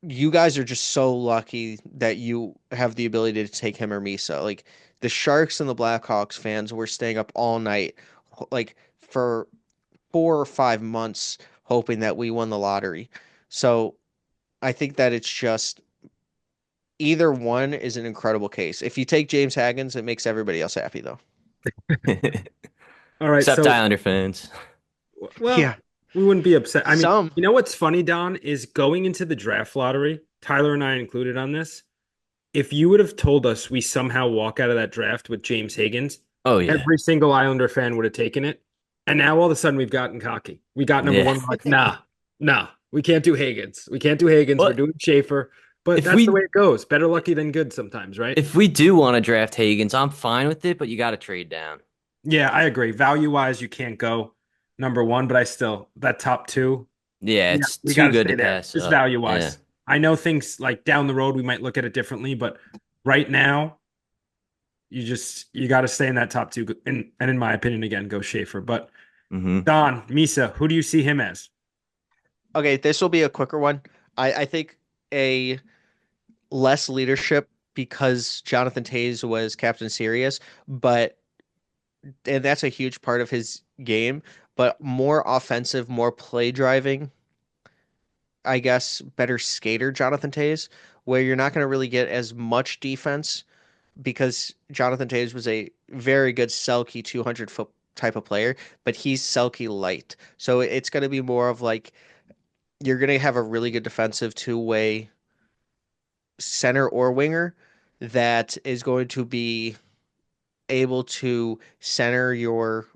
you guys are just so lucky that you have the ability to take him or Misa. Like the Sharks and the Blackhawks fans were staying up all night, like for 4 or 5 months, hoping that we won the lottery. So I think that it's just either one is an incredible case. If you take James Haggins, it makes everybody else happy though. All right, Except so Islander fans. well, Yeah, we wouldn't be upset. I mean, some. you know what's funny, Don, is going into the draft lottery, Tyler and I included on this. If you would have told us we somehow walk out of that draft with James Higgins, Oh yeah. every single Islander fan would have taken it. And now all of a sudden we've gotten cocky. We got number Yeah. one. We're like, nah, we can't do Higgins. We can't do Higgins. We're But doing Schaefer. But if that's the way we it goes. Better lucky than good sometimes, right? if we do want to draft Higgins, I'm fine with it, but you got to trade down. Yeah, I agree. Value wise, you can't go number one, but I still, that top two, Yeah, yeah, it's we got too to good to stay there. pass Just up. value Yeah. wise. I know things like down the road, we might look at it differently, but right now, you got to stay in that top two. And in my opinion, again, go Schaefer. But Hmm. Don, Misa, who do you see him as? Okay, this will be a quicker one. I think a less leadership because Jonathan Tays was Captain Serious, but and that's a huge part of his game, but more offensive, more play driving, I guess, better skater Jonathan Tays, where you're not going to really get as much defense because Jonathan Tays was a very good Selke 200-foot type of player, but he's Selke light. So it's going to be more of like you're going to have a really good defensive two-way center or winger that is going to be able to center your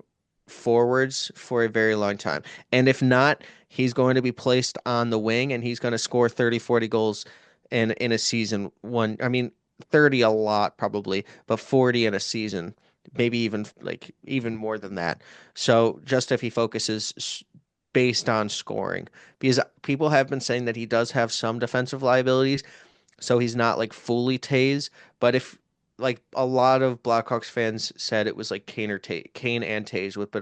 forwards for a very long time. And if not, he's going to be placed on the wing and he's going to score 30, 40 goals in a season. One, I mean, 30 a lot probably, but 40 in a season, maybe even like even more than that. So just if he focuses based on scoring, because people have been saying that he does have some defensive liabilities, so he's not like fully Taze. But if like a lot of Blackhawks fans said it was like Kane and Taze with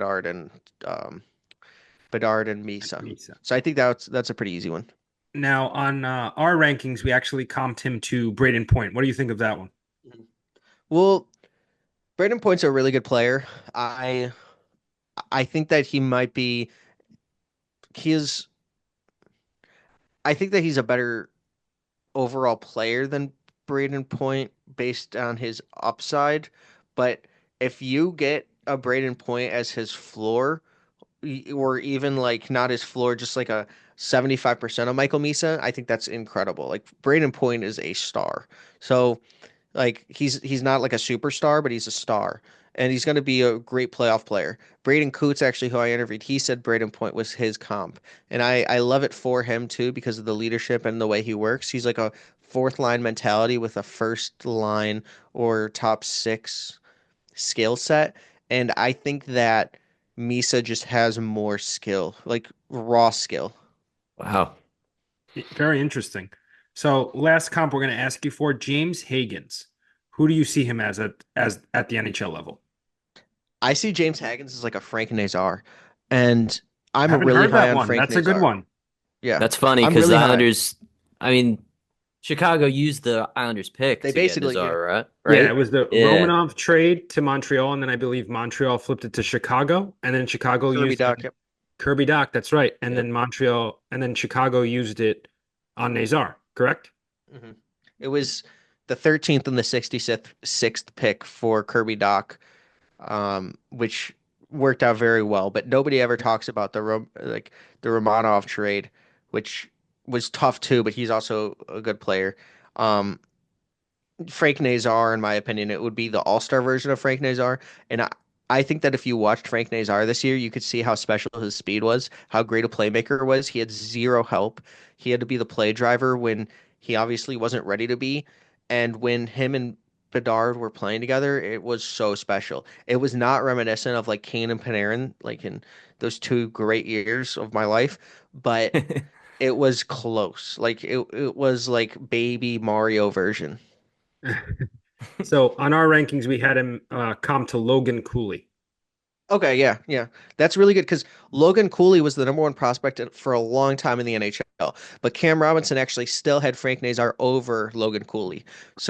um, Bedard and Misa. Misa. So I think that's a pretty easy one. Now, on our rankings, we actually comped him to Braden Point. What do you think of that one? Well, Brandon Point's a really good player. I think that he might be he is I think that he's a better overall player than Braden Point based on his upside. But if you get a Braden Point as his floor, or even like not his floor, just like a 75% of Michael Misa, I think that's incredible. Like Braden Point is a star. So like he's not like a superstar, but he's a star. And he's going to be a great playoff player. Braden Coots, actually, who I interviewed, he said Braden Point was his comp. And I love it for him too because of the leadership and the way he works. He's like a fourth line mentality with a first line or top six skill set. And I think that Misa just has more skill, like raw skill. Wow. Very interesting. So, last comp we're going to ask you for James Higgins. Who do you see him as at the NHL level? I see James Haggins as like a Frank Nazar, and I'm Haven't really heard high that on one. Frank That's a good Nazar. one. Yeah, That's funny I'm because the really high. Islanders, I mean, Chicago used the Islanders pick They to get basically, yeah, Nazar, right? Yeah, it Right? was the Yeah. Romanov trade to Montreal, and then I believe Montreal flipped it to Chicago, and then Chicago Kirby used Doc. Yep. Kirby Doc. That's right, and Yep. then Montreal, and then Chicago used it on Nazar. Correct? hmm It was the 13th and the 66th pick for Kirby Doc, which worked out very well. But nobody ever talks about the Romanov trade, which was tough too. But he's also a good player. Um, Frank Nazar, in my opinion, it would be the all-star version of Frank Nazar. And I think that if you watched Frank Nazar this year, you could see how special his speed was, how great a playmaker was. He had zero help. He had to be the play driver when he obviously wasn't ready to be. And when him and Bedard were playing together, it was so special. It was not reminiscent of like Kane and Panarin, like in those two great years of my life, but it was close. Like it was like baby Mario version. So on our rankings, we had him comp to Logan Cooley. Okay, yeah, yeah. That's really good because Logan Cooley was the number one prospect for a long time in the NHL, but Cam Robinson actually still had Frank Nazar over Logan Cooley.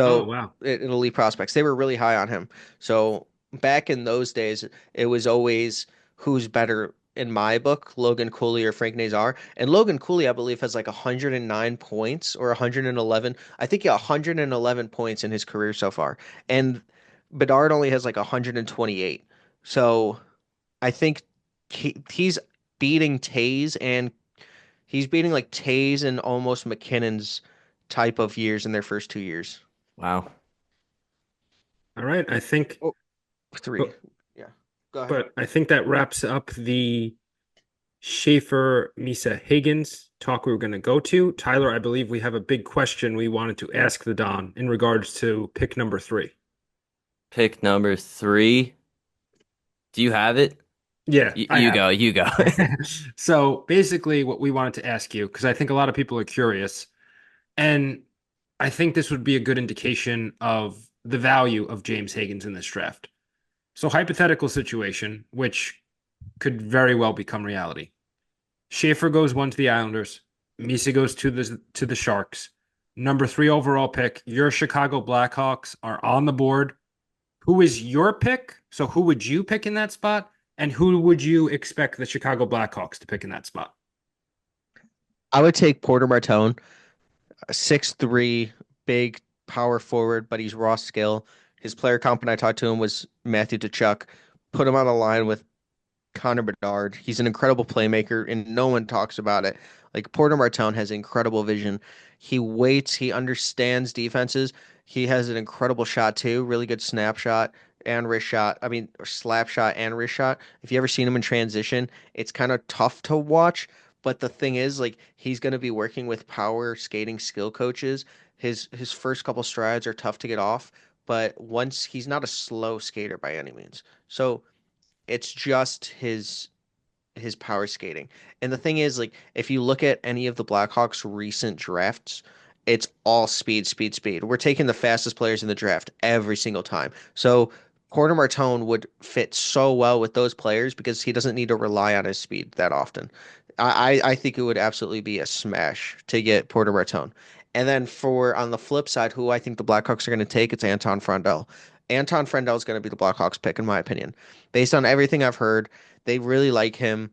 Oh So wow. in elite prospects, they were really high on him. So back in those days, it was always who's better, in my book, Logan Cooley or Frank Nazar. And Logan Cooley, I believe, has like 109 points or 111. I think, yeah, 111 points in his career so far. And Bedard only has like 128. So I think he's beating Tays and he's beating like Tays and almost McKinnon's type of years in their first 2 years. Wow. All right, I think, Oh, three. but, Yeah. Go ahead. but I think that wraps up the Schaefer Misa Higgins talk we were going to go to. Tyler, I believe we have a big question we wanted to ask the Don in regards to pick number three. Pick number three. Do you have it? Yeah, I You have. go. You go. So basically, what we wanted to ask you, because I think a lot of people are curious, and I think this would be a good indication of the value of James Higgins in this draft. So, hypothetical situation, which could very well become reality. Schaefer goes one to the Islanders. Misa goes to the Sharks. Number three overall pick. Your Chicago Blackhawks are on the board. Who is your pick? So who would you pick in that spot? And who would you expect the Chicago Blackhawks to pick in that spot? I would take Porter Martone, a 6'3", big power forward, but he's raw skill. His player comp when I talked to him was Matthew Tkachuk. Put him on a line with Connor Bedard. He's an incredible playmaker, and no one talks about it. Like Porter Martone has incredible vision. He waits, he understands defenses. He has an incredible shot too, really good snapshot and wrist shot. I mean, or slap shot and wrist shot. If you ever seen him in transition, it's kind of tough to watch. But the thing is, like, he's going to be working with power skating skill coaches. His first couple strides are tough to get off, but once he's not a slow skater by any means. So it's just his power skating. And the thing is, like, if you look at any of the Blackhawks' recent drafts, it's all speed, speed, speed. We're taking the fastest players in the draft every single time. So Porter Martone would fit so well with those players because he doesn't need to rely on his speed that often. I think it would absolutely be a smash to get Porter Martone. And then for on the flip side, who I think the Blackhawks are going to take, it's Anton Frondell. Anton Frondell is going to be the Blackhawks pick, in my opinion. Based on everything I've heard, they really like him.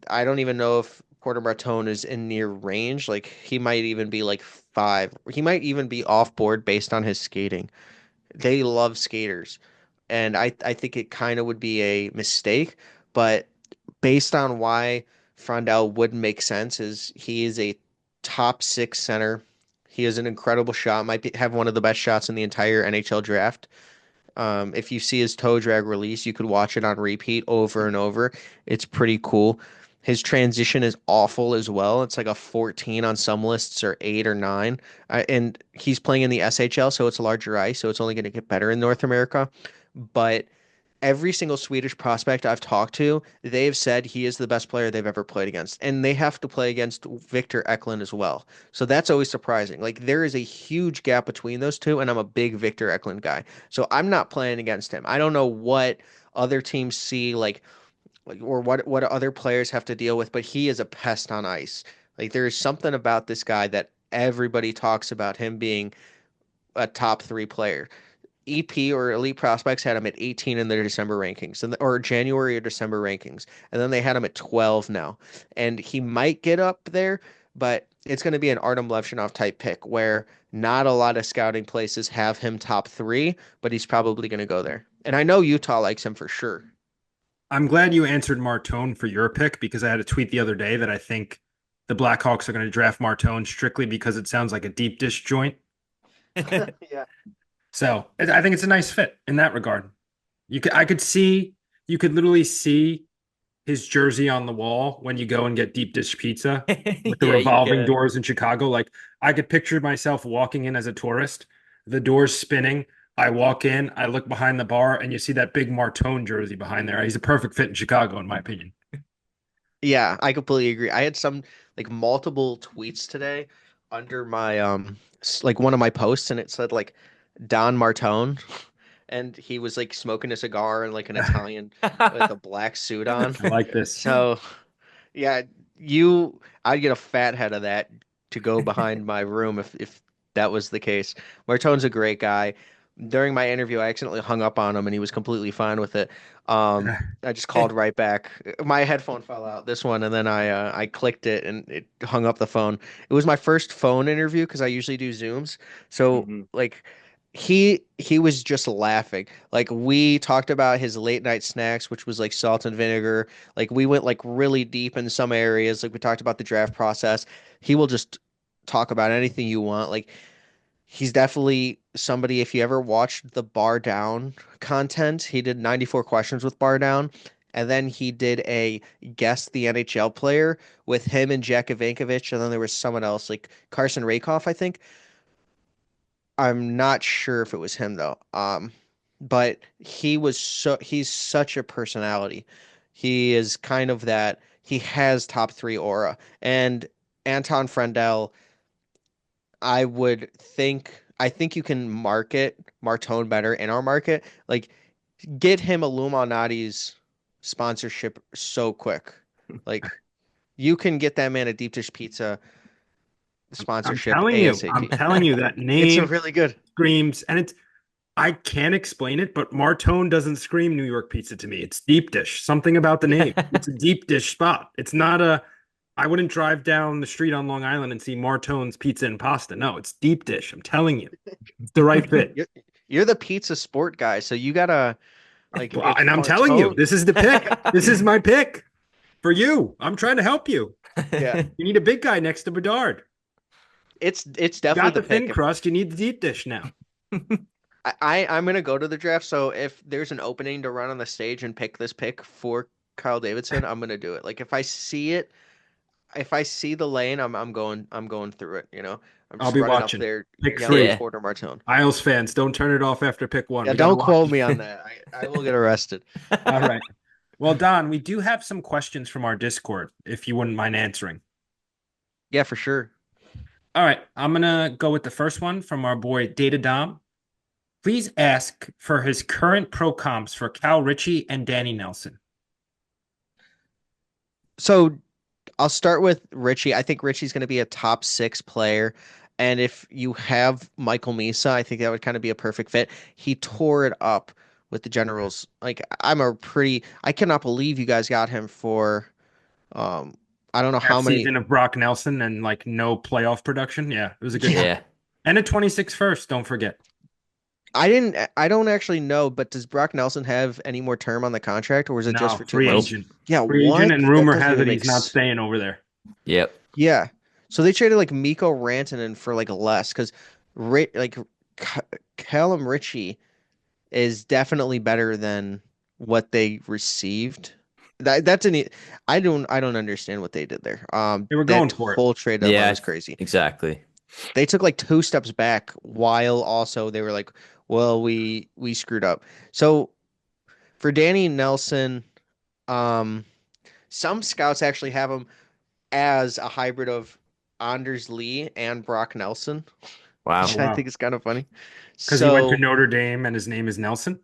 I don't even know if Porter Martone is in near range. Like he might even be like five. He might even be off board based on his skating. They love skaters. And I think it kind of would be a mistake, but based on why Frondell would make sense is he is a top six center. He is an incredible shot, have one of the best shots in the entire NHL draft. If you see his toe drag release, you could watch it on repeat over and over. It's pretty cool. His transition is awful as well. It's like a 14 on some lists or 8 or 9. And he's playing in the SHL, so it's a larger ice, so it's only going to get better in North America. But every single Swedish prospect I've talked to, they've said he is the best player they've ever played against. And they have to play against Victor Eklund as well. So that's always surprising. Like there is a huge gap between those two, and I'm a big Victor Eklund guy. So I'm not playing against him. I don't know what other teams see like or what other players have to deal with, but he is a pest on ice. Like there is something about this guy that everybody talks about him being a top three player. EP or Elite Prospects had him at 18 in their December rankings, or January or December rankings, and then they had him at 12 now. And he might get up there, but it's going to be an Artem Levshunov type pick where not a lot of scouting places have him top three, but he's probably going to go there. And I know Utah likes him for sure. I'm glad you answered Martone for your pick because I had a tweet the other day that I think the Blackhawks are going to draft Martone strictly because it sounds like a deep dish joint. Yeah. So I think it's a nice fit in that regard. I could see, you could literally see his jersey on the wall when you go and get deep dish pizza with the Yeah, you revolving can. doors in Chicago. Like I could picture myself walking in as a tourist, the doors spinning. I walk in, I look behind the bar, and you see that big Martone jersey behind there. He's a perfect fit in Chicago, in my opinion. Yeah, I completely agree. I had some like multiple tweets today under my like one of my posts and it said like Don Martone and he was like smoking a cigar and like an Italian with a black suit on. I like this. So, yeah, I'd get a fat head of that to go behind my room if that was the case. Martone's a great guy. during my interview, I accidentally hung up on him and he was completely fine with it. I just called right back. My headphone fell out, this one, and then I clicked it and it hung up the phone. It was my first phone interview because I usually do Zooms. So Hmm. like he was just laughing. Like we talked about his late night snacks, which was like salt and vinegar. Like we went like really deep in some areas. Like we talked about the draft process. He will just talk about anything you want. Like he's definitely somebody, if you ever watched the Bar Down content, he did 94 questions with Bar Down. And then he did a guess the NHL player with him and Jack Ivankovich. And then there was someone else, like Carson Rakoff, I think. I'm not sure if it was him though. But he's such a personality. He is kind of that, he has top three aura. And Anton Frendel, I think you can market Martone better in our market. Like get him Illuminati's sponsorship so quick. Like you can get that man a deep dish pizza sponsorship I'm ASAP. telling you that It's a name really good. screams, and it's I can't explain it, but Martone doesn't scream New York pizza to me. It's deep dish. Something about the name. It's a deep dish spot. It's not a. I wouldn't drive down the street on Long Island and see Martone's Pizza and Pasta. No, it's deep dish. I'm telling you, it's the right fit. You're, you're the pizza sport guy, so you gotta like Well, if and I'm telling you, Martone, this is the pick. This is my pick for you. I'm trying to help you. yeah, You need a big guy next to Bedard. it's You definitely got the the thin pick. crust. You need the deep dish now. I'm gonna go to the draft. So if there's an opening to run on the stage and pick this pick for Kyle Davidson, I'm gonna do it. Like if I see it, if I see the lane, I'm going through it. I'm I'll just be running up watching. there Pick yelling three. Yeah. Porter Martone. Isles fans, don't turn it off after pick one. Yeah, We got to don't watch. quote me on that. I will get arrested. All right. Well, Don, we do have some questions from our Discord, if you wouldn't mind answering. Yeah, for sure. All right. I'm going to go with the first one from our boy Data Dom. Please ask for his current pro comps for Cal Ritchie and Danny Nelson. So I'll start with Richie. I think Richie's going to be a top six player. And if you have Michael Misa, I think that would kind of be a perfect fit. He tore it up with the Generals. Like I cannot believe you guys got him for um I don't know how Half many. season of Brock Nelson and like no playoff production. Yeah, it was a good Yeah. deal. Yeah. And a 26 first, don't forget. I don't actually know, but does Brock Nelson have any more term on the contract or was it just No, for two free months? Nope. agent. Yeah, Free agent, what? and That rumor doesn't has even it make he's not sense. staying over there. Yep. Yeah. So they traded like Miko Rantanen for like less because like Callum Ritchie is definitely better than what they received. That's an I don't understand what they did there. They were going That for it. whole trade deadline Yeah, was crazy. exactly. They took like two steps back while also they were like, well, we screwed up. So for Danny Nelson, um, some scouts actually have him as a hybrid of Anders Lee and Brock Nelson, Oh, Wow. which I wow. think is kind of funny. Because he went to So Notre Dame and his name is Nelson.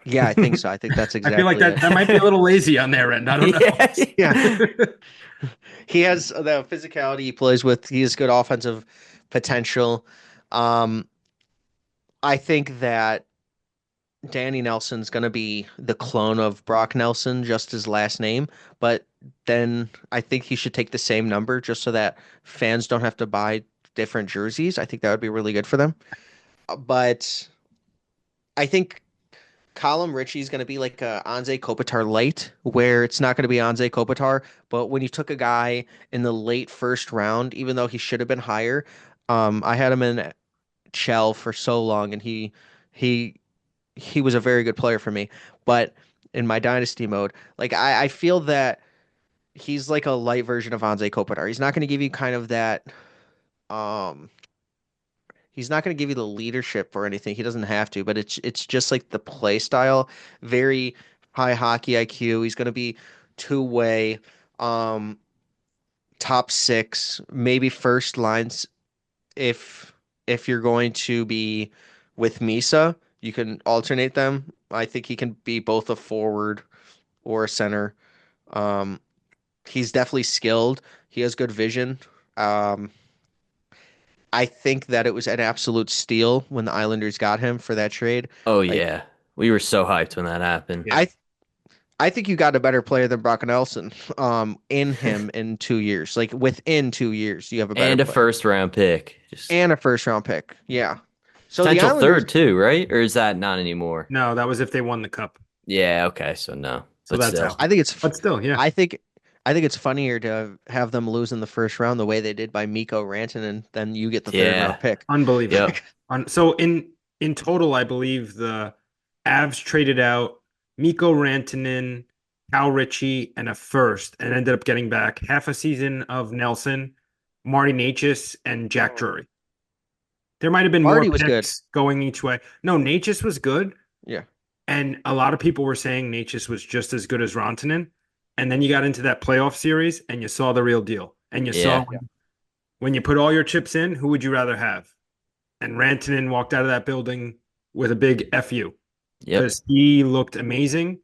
yeah, I think so. I think that's I feel like exactly that it. that might be a little lazy on their end. I don't know. Yeah. Yeah. He has the physicality he plays with. He has good offensive potential. Um, I think that Danny Nelson's going to be the clone of Brock Nelson, just his last name. But then I think he should take the same number just so that fans don't have to buy different jerseys. I think that would be really good for them. But I think Colin Ritchie's going to be like a Anze Kopitar light, where it's not going to be Anze Kopitar, but when you took a guy in the late first round, even though he should have been higher, I had him in Shell for so long, and he he was a very good player for me. But in my dynasty mode, like I feel that he's like a light version of Anze Kopitar. He's not going to give you kind of that. Um, he's not going to give you the leadership or anything. He doesn't have to, but it's just like the play style, very high hockey IQ. He's going to be two-way, um, top six, maybe first lines if you're going to be with Misa, you can alternate them. I think he can be both a forward or a center. Um, he's definitely skilled. He has good vision. Um, I think that it was an absolute steal when the Islanders got him for that trade. Oh Like yeah. We were so hyped when that happened. Yeah. I I think you got a better player than Brock Nelson in him in 2 years. Like within 2 years, you have a better And a player first round pick. Just and a first round pick. Yeah. So the potential Islanders, third too, right? Or is that not anymore? No, that was if they won the cup. Yeah, okay, so no. So But that's still. out. I think it's But still, yeah. I think I think it's funnier to have them lose in the first round the way they did by Mikko Rantanen, and then you get the third round Yeah. pick. Unbelievable. Yep. So in total, I believe the Avs traded out Mikko Rantanen, Cal Ritchie, and a first, and ended up getting back half a season of Nelson, Marty Necas, and Jack Drury. There might have been more Marty was good. picks going each way. No, Necas was good, Yeah. and a lot of people were saying Necas was just as good as Rantanen. And then you got into that playoff series, and you saw the real deal. And you saw Yeah. when you put all your chips in, who would you rather have? And Rantanen walked out of that building with a big FU Yep. because he looked amazing.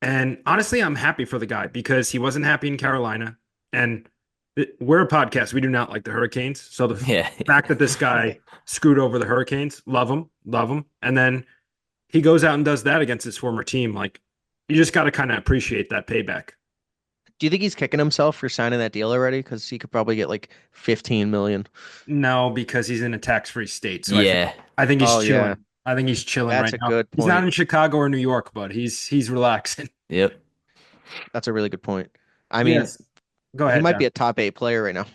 And honestly, I'm happy for the guy because he wasn't happy in Carolina. And we're a podcast. We do not like the Hurricanes. So the Yeah. fact that this guy screwed over the Hurricanes, love him, love him. And then he goes out and does that against his former team. Like, you just got to kind of appreciate that payback. Do you think he's kicking himself for signing that deal already? Because he could probably get like 15 million. No, because he's in a tax-free state. So Yeah. I think he's Oh chilling. yeah, I think he's chilling that's right a now. good He's not point. in Chicago or New York, but he's relaxing. Yep. That's a really good point. I mean, Yes. Go he ahead, might be John. a top 8 player right now.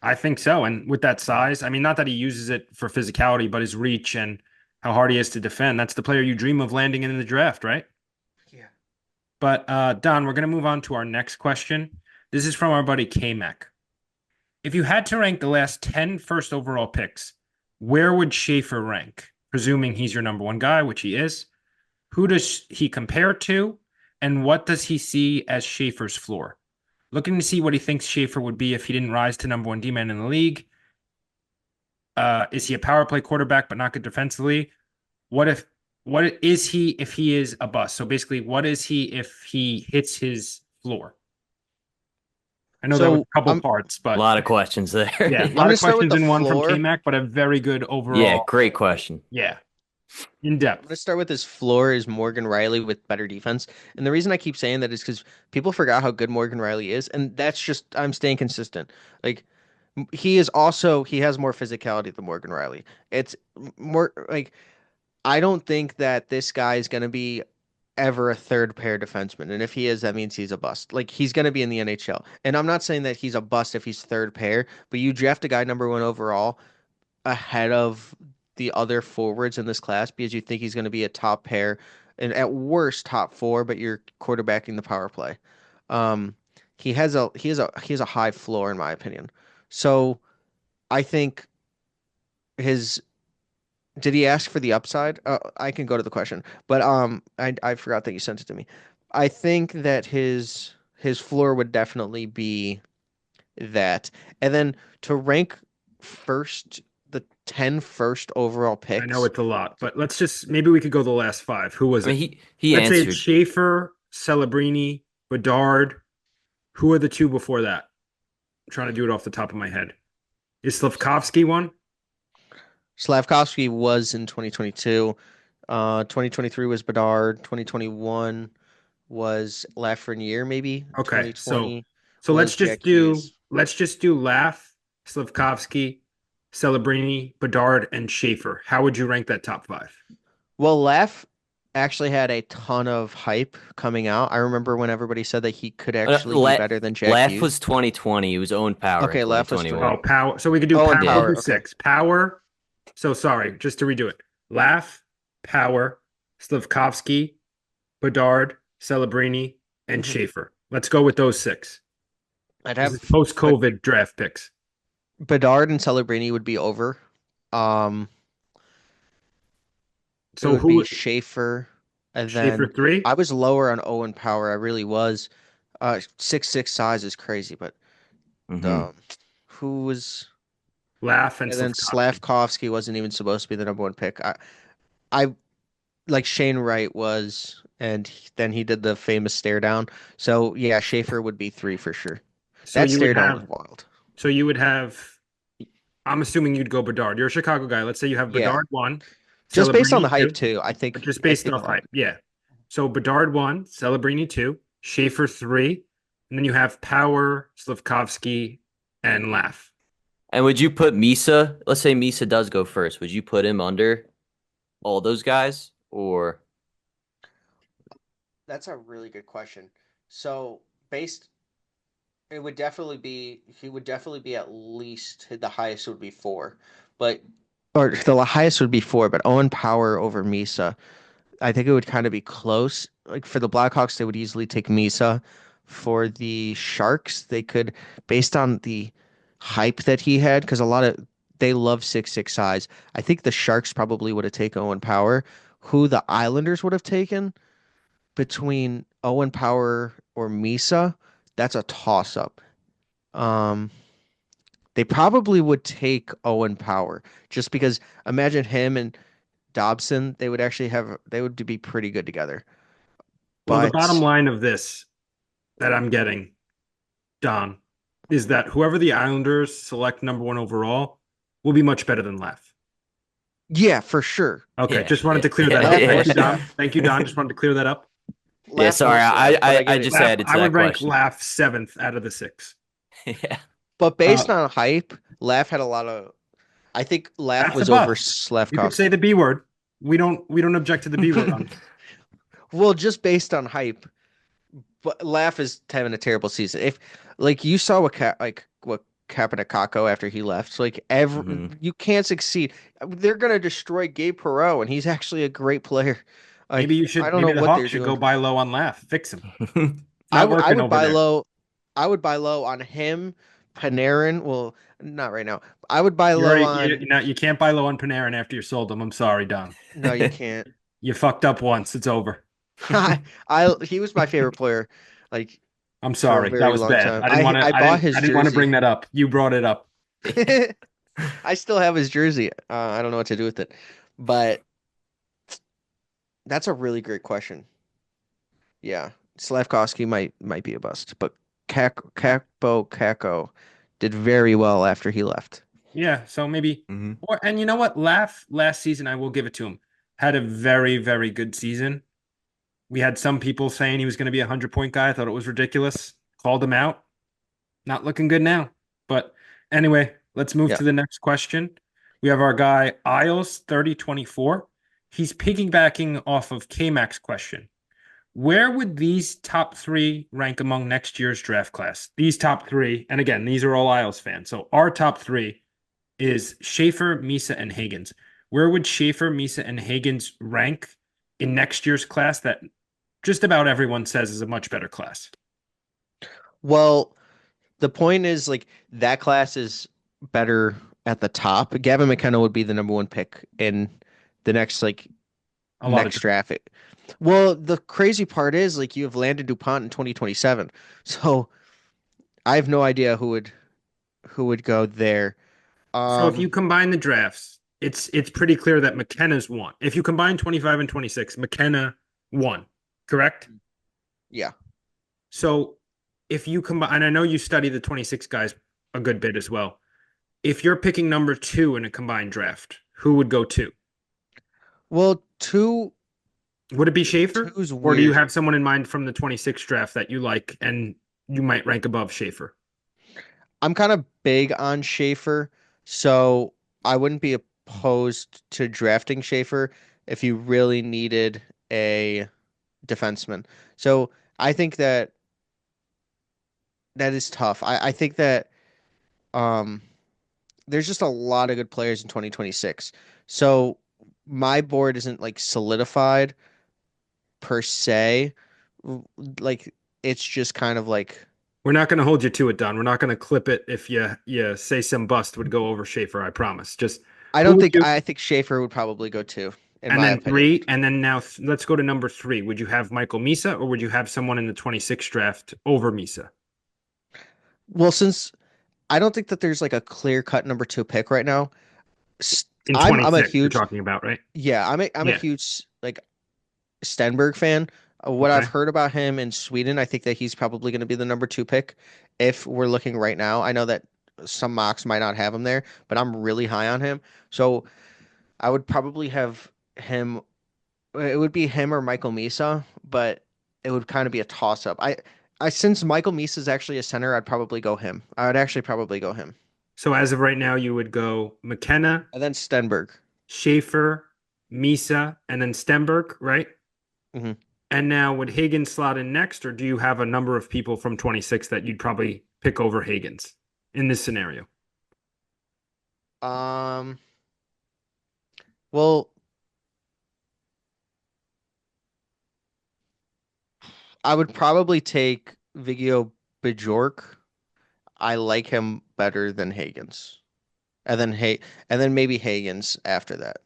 I think so. And with that size, I mean, not that he uses it for physicality, but his reach and how hard he is to defend. That's the player you dream of landing in the draft, right? Yeah. But Don, we're going to move on to our next question. This is from our buddy K-Mac. If you had to rank the last 10 first overall picks, where would Schaefer rank? Presuming he's your number one guy, which he is. Who does he compare to? And what does he see as Schaefer's floor? Looking to see what he thinks Schaefer would be if he didn't rise to number one D-man in the league. Is he a power play quarterback but not good defensively? What is he if he is a bust? So basically, what is he if he hits his floor? I know there was So a couple I'm parts, A but lot of questions there. yeah, a I'm lot gonna of start with questions the in one from floor. K-Mac, but a very good Yeah, overall. great question. Yeah, in I'm depth. gonna start with his floor is Morgan Riley with better defense. And the reason I keep saying that is because people forgot how good Morgan Riley is, and that's just I'm staying consistent. Like he has more physicality than Morgan Riley. It's more like I don't think that this guy is gonna be ever a third pair defenseman. And if he is, that means he's a bust. Like he's gonna be in the NHL. And I'm not saying that he's a bust if he's third pair, but you draft a guy number one overall ahead of the other forwards in this class because you think he's going to be a top pair and at worst top four, but you're quarterbacking the power play. Um, he has a high floor in my opinion. So I think his did he ask for the upside? I can go to the question, but I forgot that you sent it to me. I think that his floor would definitely be that. And then to rank first, the 10 first overall I know picks. it's a lot, but let's just maybe we could go the last five. Who was I mean, it? he Let's say it's answered. Schaefer, Celebrini, Bedard. Who are the two before that? I'm trying to do it off the top of my head. Is Slavkovsky one? Slavkovsky was in 2022. 2023 was Bedard. 2021 was Lafreniere, maybe. Okay, so 2020 so was Jack Hughes. let's just do Laugh, Slavkovsky, Celebrini, Bedard, and Schaefer. How would you rank that top five? Well, Laf actually had a ton of hype coming out. I remember when everybody said that he could actually be La better than Jack Laugh was Hughes. 2020. He was own power in Okay, Laugh was 20. Oh, 2021. power. So we could do Oh, and power. We'll Yeah. do power. Okay. six. Power. So sorry, just to redo it. Laugh, Power, Slavkovsky, Bedard, Celebrini, and Mhm. Schaefer. Let's go with those six. I'd This is have post-COVID draft picks. Bedard and Celebrini would be over. Um, it So would be who Schaefer, and Schaefer then three? I was lower on Owen Power. I really was. 6'6" size is crazy, but Hmm. um, who was Laugh and and then Slavkovsky. Slavkovsky wasn't even supposed to be the number one pick. I like Shane Wright was, and then he did the famous stare down. So yeah, Schaefer would be three for sure. So That you would stare down was have wild. so you would have I'm assuming you'd go Bedard. You're a Chicago guy. Let's say you have Yeah. Bedard 1, Just based on the Celebrini hype 2, too. but just I based think off that hype. Yeah. So Bedard 1, Celebrini 2, Schaefer 3, and then you have Power, Slavkovsky, and Laugh. And would you put Misa? Let's say Misa does go first. Would you put him under all those guys, or that's a really good question. So based it would definitely be he would definitely be at least the highest would be four. But or the highest would be four, but Owen Power over Misa. I think it would kind of be close. Like for the Blackhawks, they would easily take Misa. For the Sharks, they could, based on the hype that he had, because a lot of they love 6'6" size. I think the Sharks probably would have taken Owen Power. Who the Islanders would have taken between Owen Power or Misa, that's a toss up. Um, they probably would take Owen Power just because imagine him and Dobson, they would be pretty good together. Well, the bottom But line of this that I'm getting, Don, is that whoever the Islanders select number 1 overall will be much better than Laugh. yeah, for sure. Okay, yeah, just wanted yeah, to clear that yeah, up. Laugh Thank more you, yeah, so. Don. Thank you, Don. Just wanted to clear that up. yeah. Laugh more Sorry, so, I, but I I, get I it. just Laugh, added I to that would rank question. Laugh 7th out of the 6. Yeah, But Uh, based on hype, Laugh had a lot of I think Laugh that's a was over buff. You could say Slavkovsky. the B word. We don't object to the B word on this. Well, just based on hype, but Laugh is having a terrible season. If like you saw what happened to Kako after he left, so like every hmm you can't succeed. They're gonna destroy Gabe Perreault, and he's actually a great player. Maybe Like you I should. don't know Maybe the what Hawks they're should doing. go buy low on Laugh. Fix him. It's not I working would over buy there. low. I would buy low on him, Panarin. Well, not right now. I would buy You low already on. you can't buy low on Panarin after you sold him. I'm sorry, Don. No, you can't. You fucked up once. It's over. I he was my favorite player, like I'm for a sorry. That very was long bad. time. I didn't want to. I I bought didn't. I his didn't want to bring jersey. that up. You brought it up. I still have his jersey. I don't know what to do with it, but that's a really great question. Yeah, Slavkovsky might be a bust, but Kako did very well after he left. Yeah. So maybe. hmm Or and you know what? Laugh last season. I will give it to him. Had a very very good season. We had some people saying he was going to be a 100-point guy. I thought it was ridiculous. Called him out. Not looking good now. But anyway, let's move Yeah. to the next question. We have our guy Isles 3024. He's piggybacking off of K-Mac's question. Where would these top 3 rank among next year's draft class? These top 3, and again, these are all Isles fans. So our top 3 is Schaefer, Misa, and Higgins. Where would Schaefer, Misa, and Higgins rank in next year's class that just about everyone says is a much better class? Well, the point is like that class is better at the top. Gavin McKenna would be the number one pick in the A lot of next draft. Well, the crazy part is like you have Landon DuPont in 2027. So I have no idea who would go there. So if Um, you combine the drafts, it's pretty clear that McKenna's won. If you combine 25 and 26, McKenna won, correct? yeah. So if you combine, and I know you study the 26 guys a good bit as well. If you're picking number 2 in a combined draft, who would go 2? Well, Would it be Schaefer? two's Or do you weird. have someone in mind from the 26 draft that you like and you might rank above Schaefer? I'm kind of big on Schaefer, so I wouldn't be opposed to drafting Schaefer if you really needed a defenseman. So I think that is tough. I think that um there's just a lot of good players in 2026. So my board isn't like solidified per se. Like it's just kind of like We're not going to hold you to it, Don. We're not going to clip it if you say some bust would go over Schaefer, I promise. Just who would you I think Schaefer would probably go too, in and my then opinion. 3 and then now let's go to number 3. Would you have Michael Misa or would you have someone in the 26 draft over Misa Well, since I don't think that there's like a clear cut number two pick right now. in I'm a 26 you're huge talking about, right? yeah, I'm a Yeah. huge like Stenberg fan. What I've Okay. heard about him in Sweden, I think that he's probably going to be the number two pick if we're looking right now. I know that some mocks might not have him there, but I'm really high on him. So I would probably have him. It would be him or Michael Misa, but it would kind of be a toss up. Since Michael Misa is actually a center, I'd probably go him. I would actually probably go him. So as of right now, you would go McKenna, And then Stenberg. Schaefer, Misa, and then Stenberg, right? hmm And now would Higgins slot in next, or do you have a number of people from 26 that you'd probably pick over Higgins in this scenario? Um, well, I would probably take Vigio Bajork. I like him better than Higgins. And then maybe Higgins after that.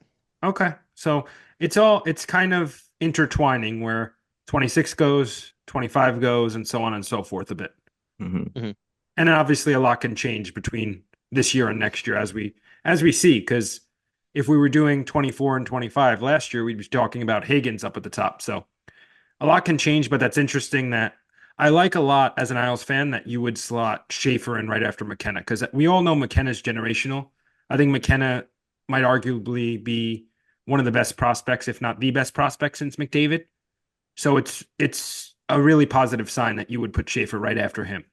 Okay. So it's kind of intertwining where 26 goes, 25 goes, and so on and so forth a bit. Hmm. hmm And then obviously a lot can change between this year and next year as we see, because if we were doing 24 and 25 last year, we'd be talking about Higgins up at the top. So a lot can change, but that's interesting that I like a lot as an Isles fan that you would slot Schaefer in right after McKenna because we all know McKenna's generational. I think McKenna might arguably be one of the best prospects, if not the best prospect since McDavid. So it's a really positive sign that you would put Schaefer right after him.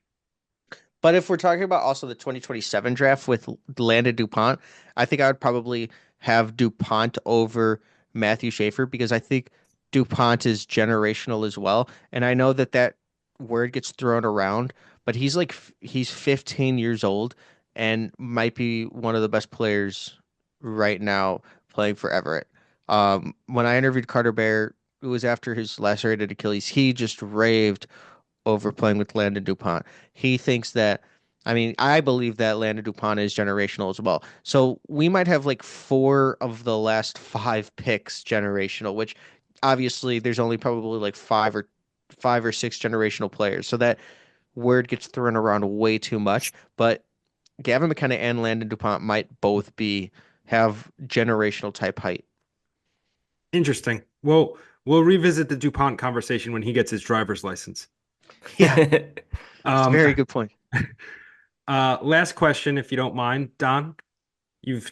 But if we're talking about also the 2027 draft with Landon DuPont, I think I would probably have DuPont over Matthew Schaefer because I think DuPont is generational as well. And I know that that word gets thrown around, but he's 15 years old and might be one of the best players right now playing for Everett. When I interviewed Carter Bear, it was after his lacerated Achilles. He just raved over playing with Landon DuPont. He thinks that, I mean, I believe that Landon DuPont is generational as well. So we might have like four of the last five picks generational, which obviously there's only probably like five or six generational players. So that word gets thrown around way too much. But Gavin McKenna and Landon DuPont might both have generational type height. Interesting. Well, we'll revisit the DuPont conversation when he gets his driver's license. Yeah, it's a Um, very good point. last question, if you don't mind, Don. You've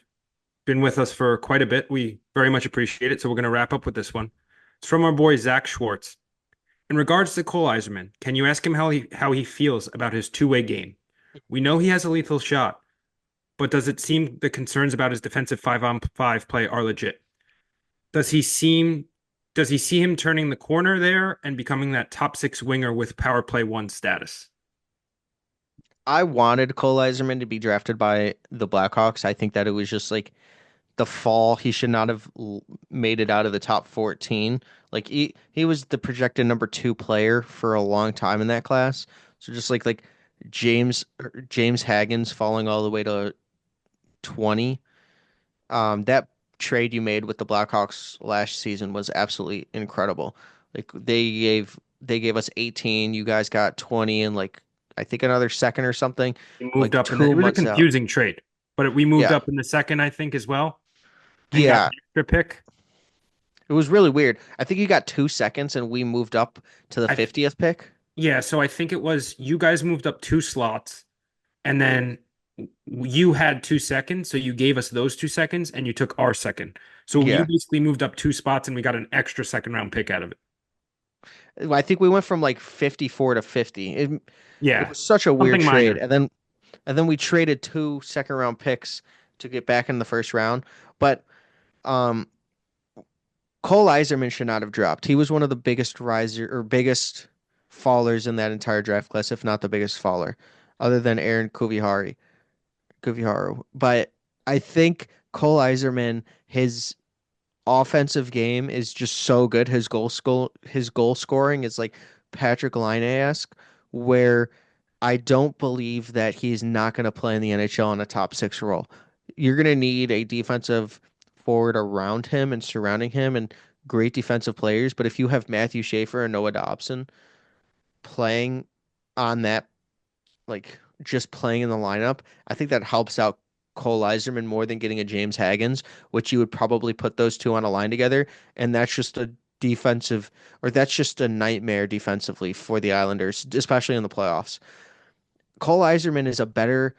been with us for quite a bit. We very much appreciate it. So we're going to wrap up with this one. It's from our boy Zach Schwartz. In regards to Cole Eiserman, can you ask him how he feels about his two-way game? We know he has a lethal shot, but does it seem the concerns about his defensive 5-on-5 play are legit? Does he seem does he see him turning the corner there and becoming that top six winger with power play one status? I wanted Cole Eiserman to be drafted by the Blackhawks. I think that it was just like the fall. He should not have made it out of the top 14. Like he was the projected number two player for a long time in that class. So just like James Haggins falling all the way to 20. That trade you made with the Blackhawks last season was absolutely incredible. Like they gave us 18, you guys got 20 and like I think another second or something, He like moved up in two it was a months out. confusing trade, but we moved Yeah. up in the second, I think, as well, and got Yeah. an extra pick. It was really weird. I think you got 2 seconds and we moved up to the I 50th pick. Yeah, so I think it was you guys moved up two slots, and then you had 2 seconds, so you gave us those 2 seconds, and you took our second. So you Yeah. basically moved up two spots, and we got an extra second round pick out of it. I think we went from like 54 to 50. It Yeah, was such a weird something trade. minor. And then we traded 2 second round picks to get back in the first round. But um Cole Eiserman should not have dropped. He was one of the biggest fallers in that entire draft class, if not the biggest faller, other than Aaron Kuviharu. But I think Cole Eiserman, his offensive game is just so good. His goal scoring is like Patrick Laine-esque, where I don't believe that he's not going to play in the NHL in a top six role. You're going to need a defensive forward around him and surrounding him and great defensive players. But if you have Matthew Schaefer and Noah Dobson playing on that, like just playing in the lineup, I think that helps out Cole Eiserman more than getting a James Haggins, which you would probably put those two on a line together. And defensive, that's just a nightmare defensively for the Islanders, especially in the playoffs. Cole Eiserman is a better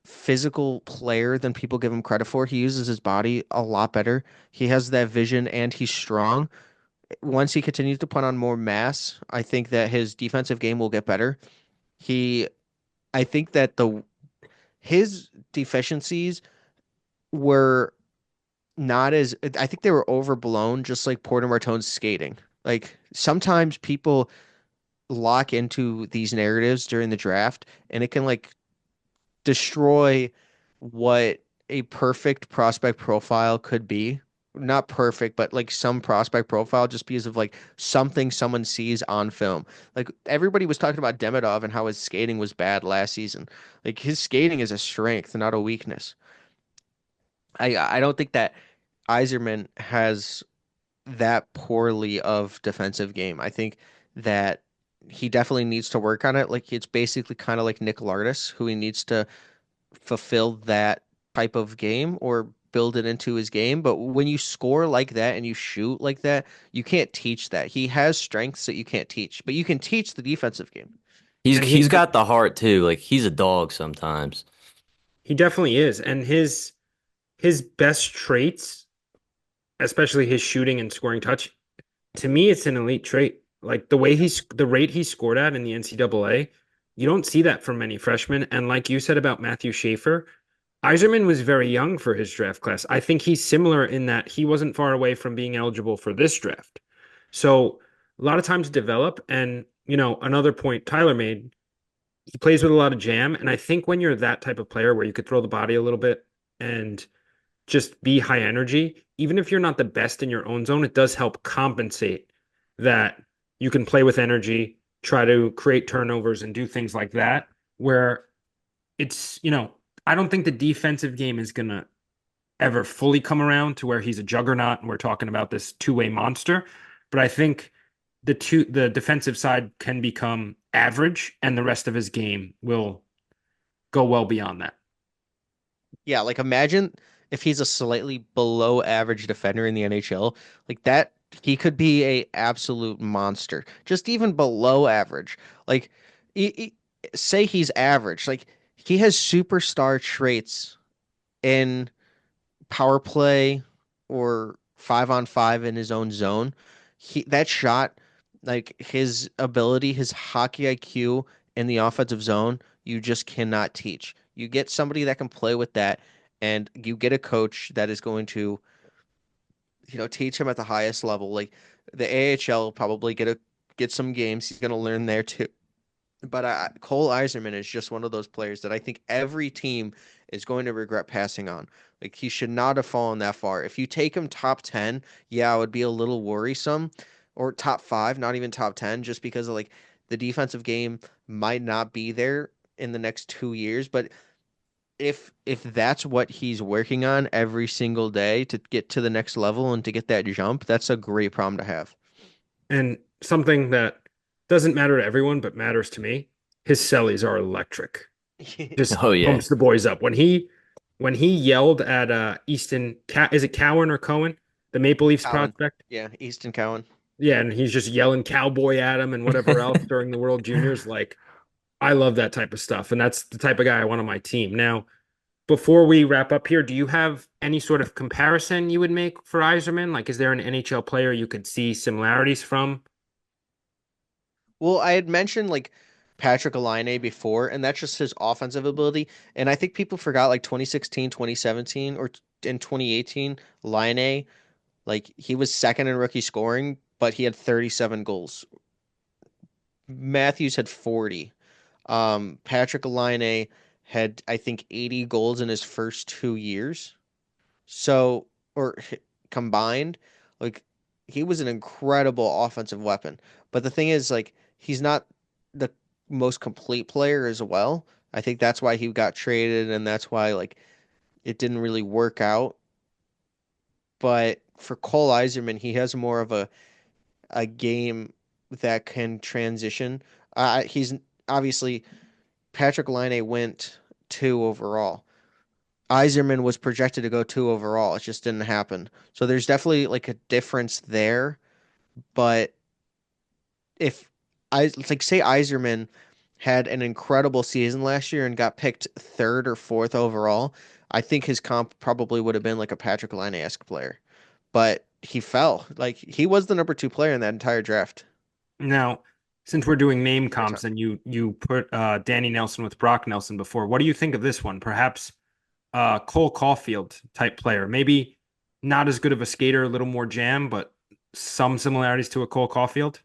physical player than people give him credit for. He uses his body a lot better. He has that vision and he's strong. Once he continues to put on more mass, I think that his defensive game will get better. He, I think that the his deficiencies were not as I think they were overblown, just like Porter Martone's skating. Like sometimes people lock into these narratives during the draft, and it can like destroy what a perfect prospect profile could be. Not perfect, but like some prospect profile just because of like something someone sees on film. Like everybody was talking about Demidov and how his skating was bad last season. Like his skating is a strength, not a weakness. I don't think that Iserman has that poorly of defensive game. I think that he definitely needs to work on it. Like it's basically kind of like Nick Lardis, who he needs to fulfill that type of game or build it into his game. But when you score like that and you shoot like that, you can't teach that. He has strengths that you can't teach, but you can teach the defensive game. And He's got the heart too. Like he's a dog sometimes. he definitely is. And his best traits, especially his shooting and scoring touch, to me, it's an elite trait. Like the rate he scored at in the NCAA, you don't see that from many freshmen. And like you said about Matthew Schaefer, Iserman was very young for his draft class. I think he's similar in that he wasn't far away from being eligible for this draft. So a lot of times develop. And, another point Tyler made, he plays with a lot of jam. And I think when you're that type of player where you could throw the body a little bit and just be high energy, even if you're not the best in your own zone, it does help compensate that you can play with energy, try to create turnovers and do things like that. Where it's, I don't think the defensive game is going to ever fully come around to where he's a juggernaut and we're talking about this two-way monster. But I think the defensive side can become average and the rest of his game will go well beyond that. Yeah, like imagine if he's a slightly below average defender in the NHL, like that he could be a absolute monster. Just even below average. Like say he's average, like he has superstar traits in power play or 5-on-5 in his own zone. That shot, like his ability, his hockey IQ in the offensive zone, you just cannot teach. You get somebody that can play with that, and you get a coach that is going to, teach him at the highest level. Like the AHL probably get some games. He's going to learn there too. But Cole Eiserman is just one of those players that I think every team is going to regret passing on. Like he should not have fallen that far. If you take him top 10, yeah, it would be a little worrisome. Or top 5, not even top 10, just because of like the defensive game might not be there in the next 2 years. But if that's what he's working on every single day to get to the next level and to get that jump, that's a great problem to have. And something that doesn't matter to everyone, but matters to me, his cellies are electric. Just Oh yeah. pumps the boys up. When he yelled at is it Cowan or Cohen, the Maple Leafs Cowan. prospect? Yeah, Easton Cowan. Yeah, and he's just yelling cowboy at him and whatever else during the World Juniors. Like, I love that type of stuff, and that's the type of guy I want on my team. Now, before we wrap up here, do you have any sort of comparison you would make for Yzerman? Like, is there an NHL player you could see similarities from? Well, I had mentioned like Patrick Laine before, and that's just his offensive ability. And I think people forgot like 2016, 2017, or in 2018, Laine, like he was second in rookie scoring, but he had 37 goals. Matthews had 40. Patrick Laine had, I think, 80 goals in his first 2 years. So, combined, like he was an incredible offensive weapon. But the thing is, like, he's not the most complete player as well. I think that's why he got traded, and that's why like it didn't really work out. But for Cole Eiserman, he has more of a game that can transition. He's obviously Patrick Laine went 2 overall. Iserman was projected to go 2 overall. It just didn't happen. So there's definitely like a difference there. But if I like say Iserman had an incredible season last year and got picked third or fourth overall, I think his comp probably would have been like a Patrick Laine-esque player. But he fell. Like he was the number two player in that entire draft. Now, since we're doing name Great time. comps and you put Danny Nelson with Brock Nelson before, what do you think of this one? Perhaps Cole Caulfield type player. Maybe not as good of a skater, a little more jam, but some similarities to a Cole Caulfield.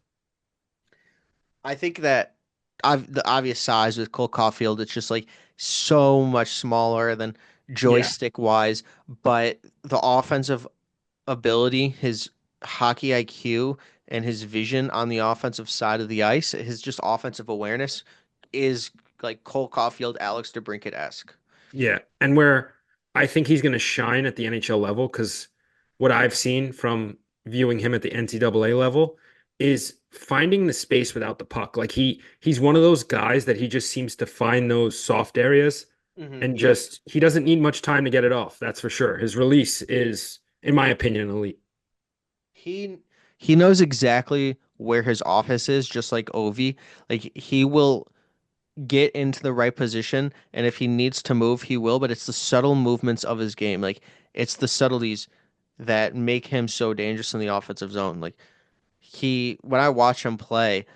I think that the obvious size with Cole Caulfield, it's just like so much smaller than Yeah. joystick wise, but the offensive ability, his hockey IQ, and his vision on the offensive side of the ice, his just offensive awareness is like Cole Caulfield, Alex DeBrincat-esque. Yeah. And where I think he's going to shine at the NHL level, because what I've seen from viewing him at the NCAA level is finding the space without the puck. Like he's one of those guys that he just seems to find those soft areas and Yep. just he doesn't need much time to get it off. That's for sure. His release is, in my opinion, elite. He he knows exactly where his office is, just like Ovi. Like he will get into the right position, and if he needs to move, he will, but it's the subtle movements of his game. Like it's the subtleties that make him so dangerous in the offensive zone. Like when I watch him play,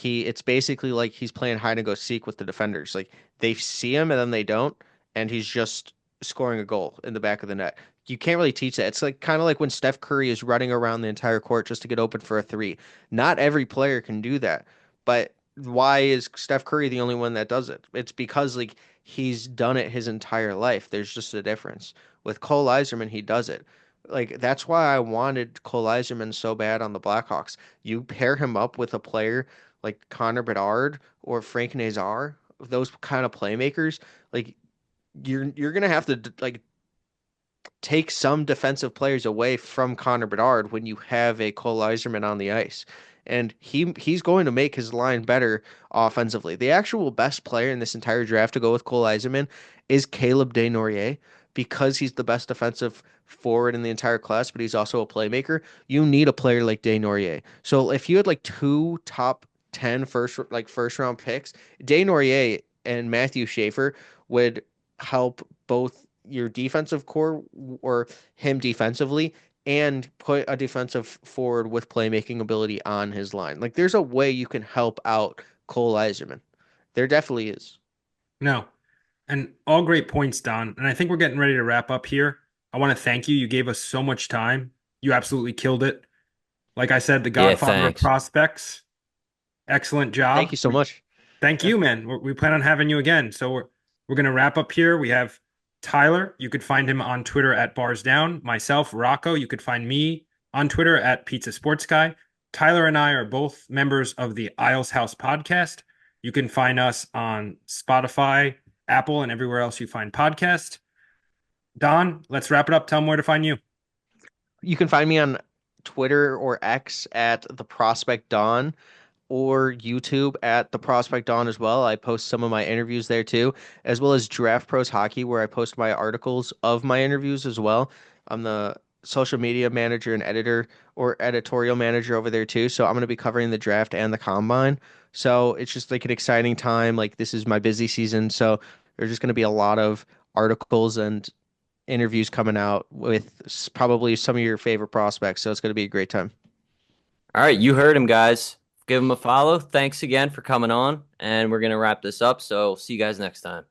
it's basically like he's playing hide and go seek with the defenders. Like they see him and then they don't, and he's just scoring a goal in the back of the net. You can't really teach that. It's like kind of like when Steph Curry is running around the entire court just to get open for a three. Not every player can do that. But why is Steph Curry the only one that does it? It's because like he's done it his entire life. There's just a difference. With Cole Iserman, he does it. Like that's why I wanted Cole Iserman so bad on the Blackhawks. You pair him up with a player like Connor Bedard or Frank Nazar, those kind of playmakers, like you're gonna have to like take some defensive players away from Connor Bedard when you have a Cole Iserman on the ice. And he's going to make his line better offensively. The actual best player in this entire draft to go with Cole Iserman is Caleb Desnoyers because he's the best defensive forward in the entire class, but he's also a playmaker. You need a player like Desnoyers. So if you had like two top 10 first round picks, Desnoyers and Matthew Schaefer would help both your defensive core or him defensively and put a defensive forward with playmaking ability on his line. Like there's a way you can help out Cole Iserman. There definitely is. No. And all great points, Don. And I think we're getting ready to wrap up here. I want to thank you. You gave us so much time. You absolutely killed it. Like I said, the Yeah, godfather of thanks. prospects. Excellent Thank job. you so much. Thank Yeah. you, man. We plan on having you again. So we're gonna wrap up here. We have Tyler. You could find him on Twitter at Bars Down. Myself, Rocco. You could find me on Twitter at Pizza Sports Guy. Tyler and I are both members of the Isles House podcast. You can find us on Spotify, Apple, and everywhere else you find podcasts. Don, let's wrap it up. Tell them where to find you. You can find me on Twitter or X at the Prospect Dawn or YouTube at the Prospect Dawn as well. I post some of my interviews there too, as well as Draft Pros Hockey, where I post my articles of my interviews as well. I'm the social media manager and editor or editorial manager over there too. So I'm going to be covering the draft and the combine. So it's just like an exciting time. Like this is my busy season. So there's just going to be a lot of articles and interviews coming out with probably some of your favorite prospects. So it's going to be a great time. All right, you heard him, guys. Give him a follow. Thanks again for coming on, and we're gonna wrap this up. So see you guys next time.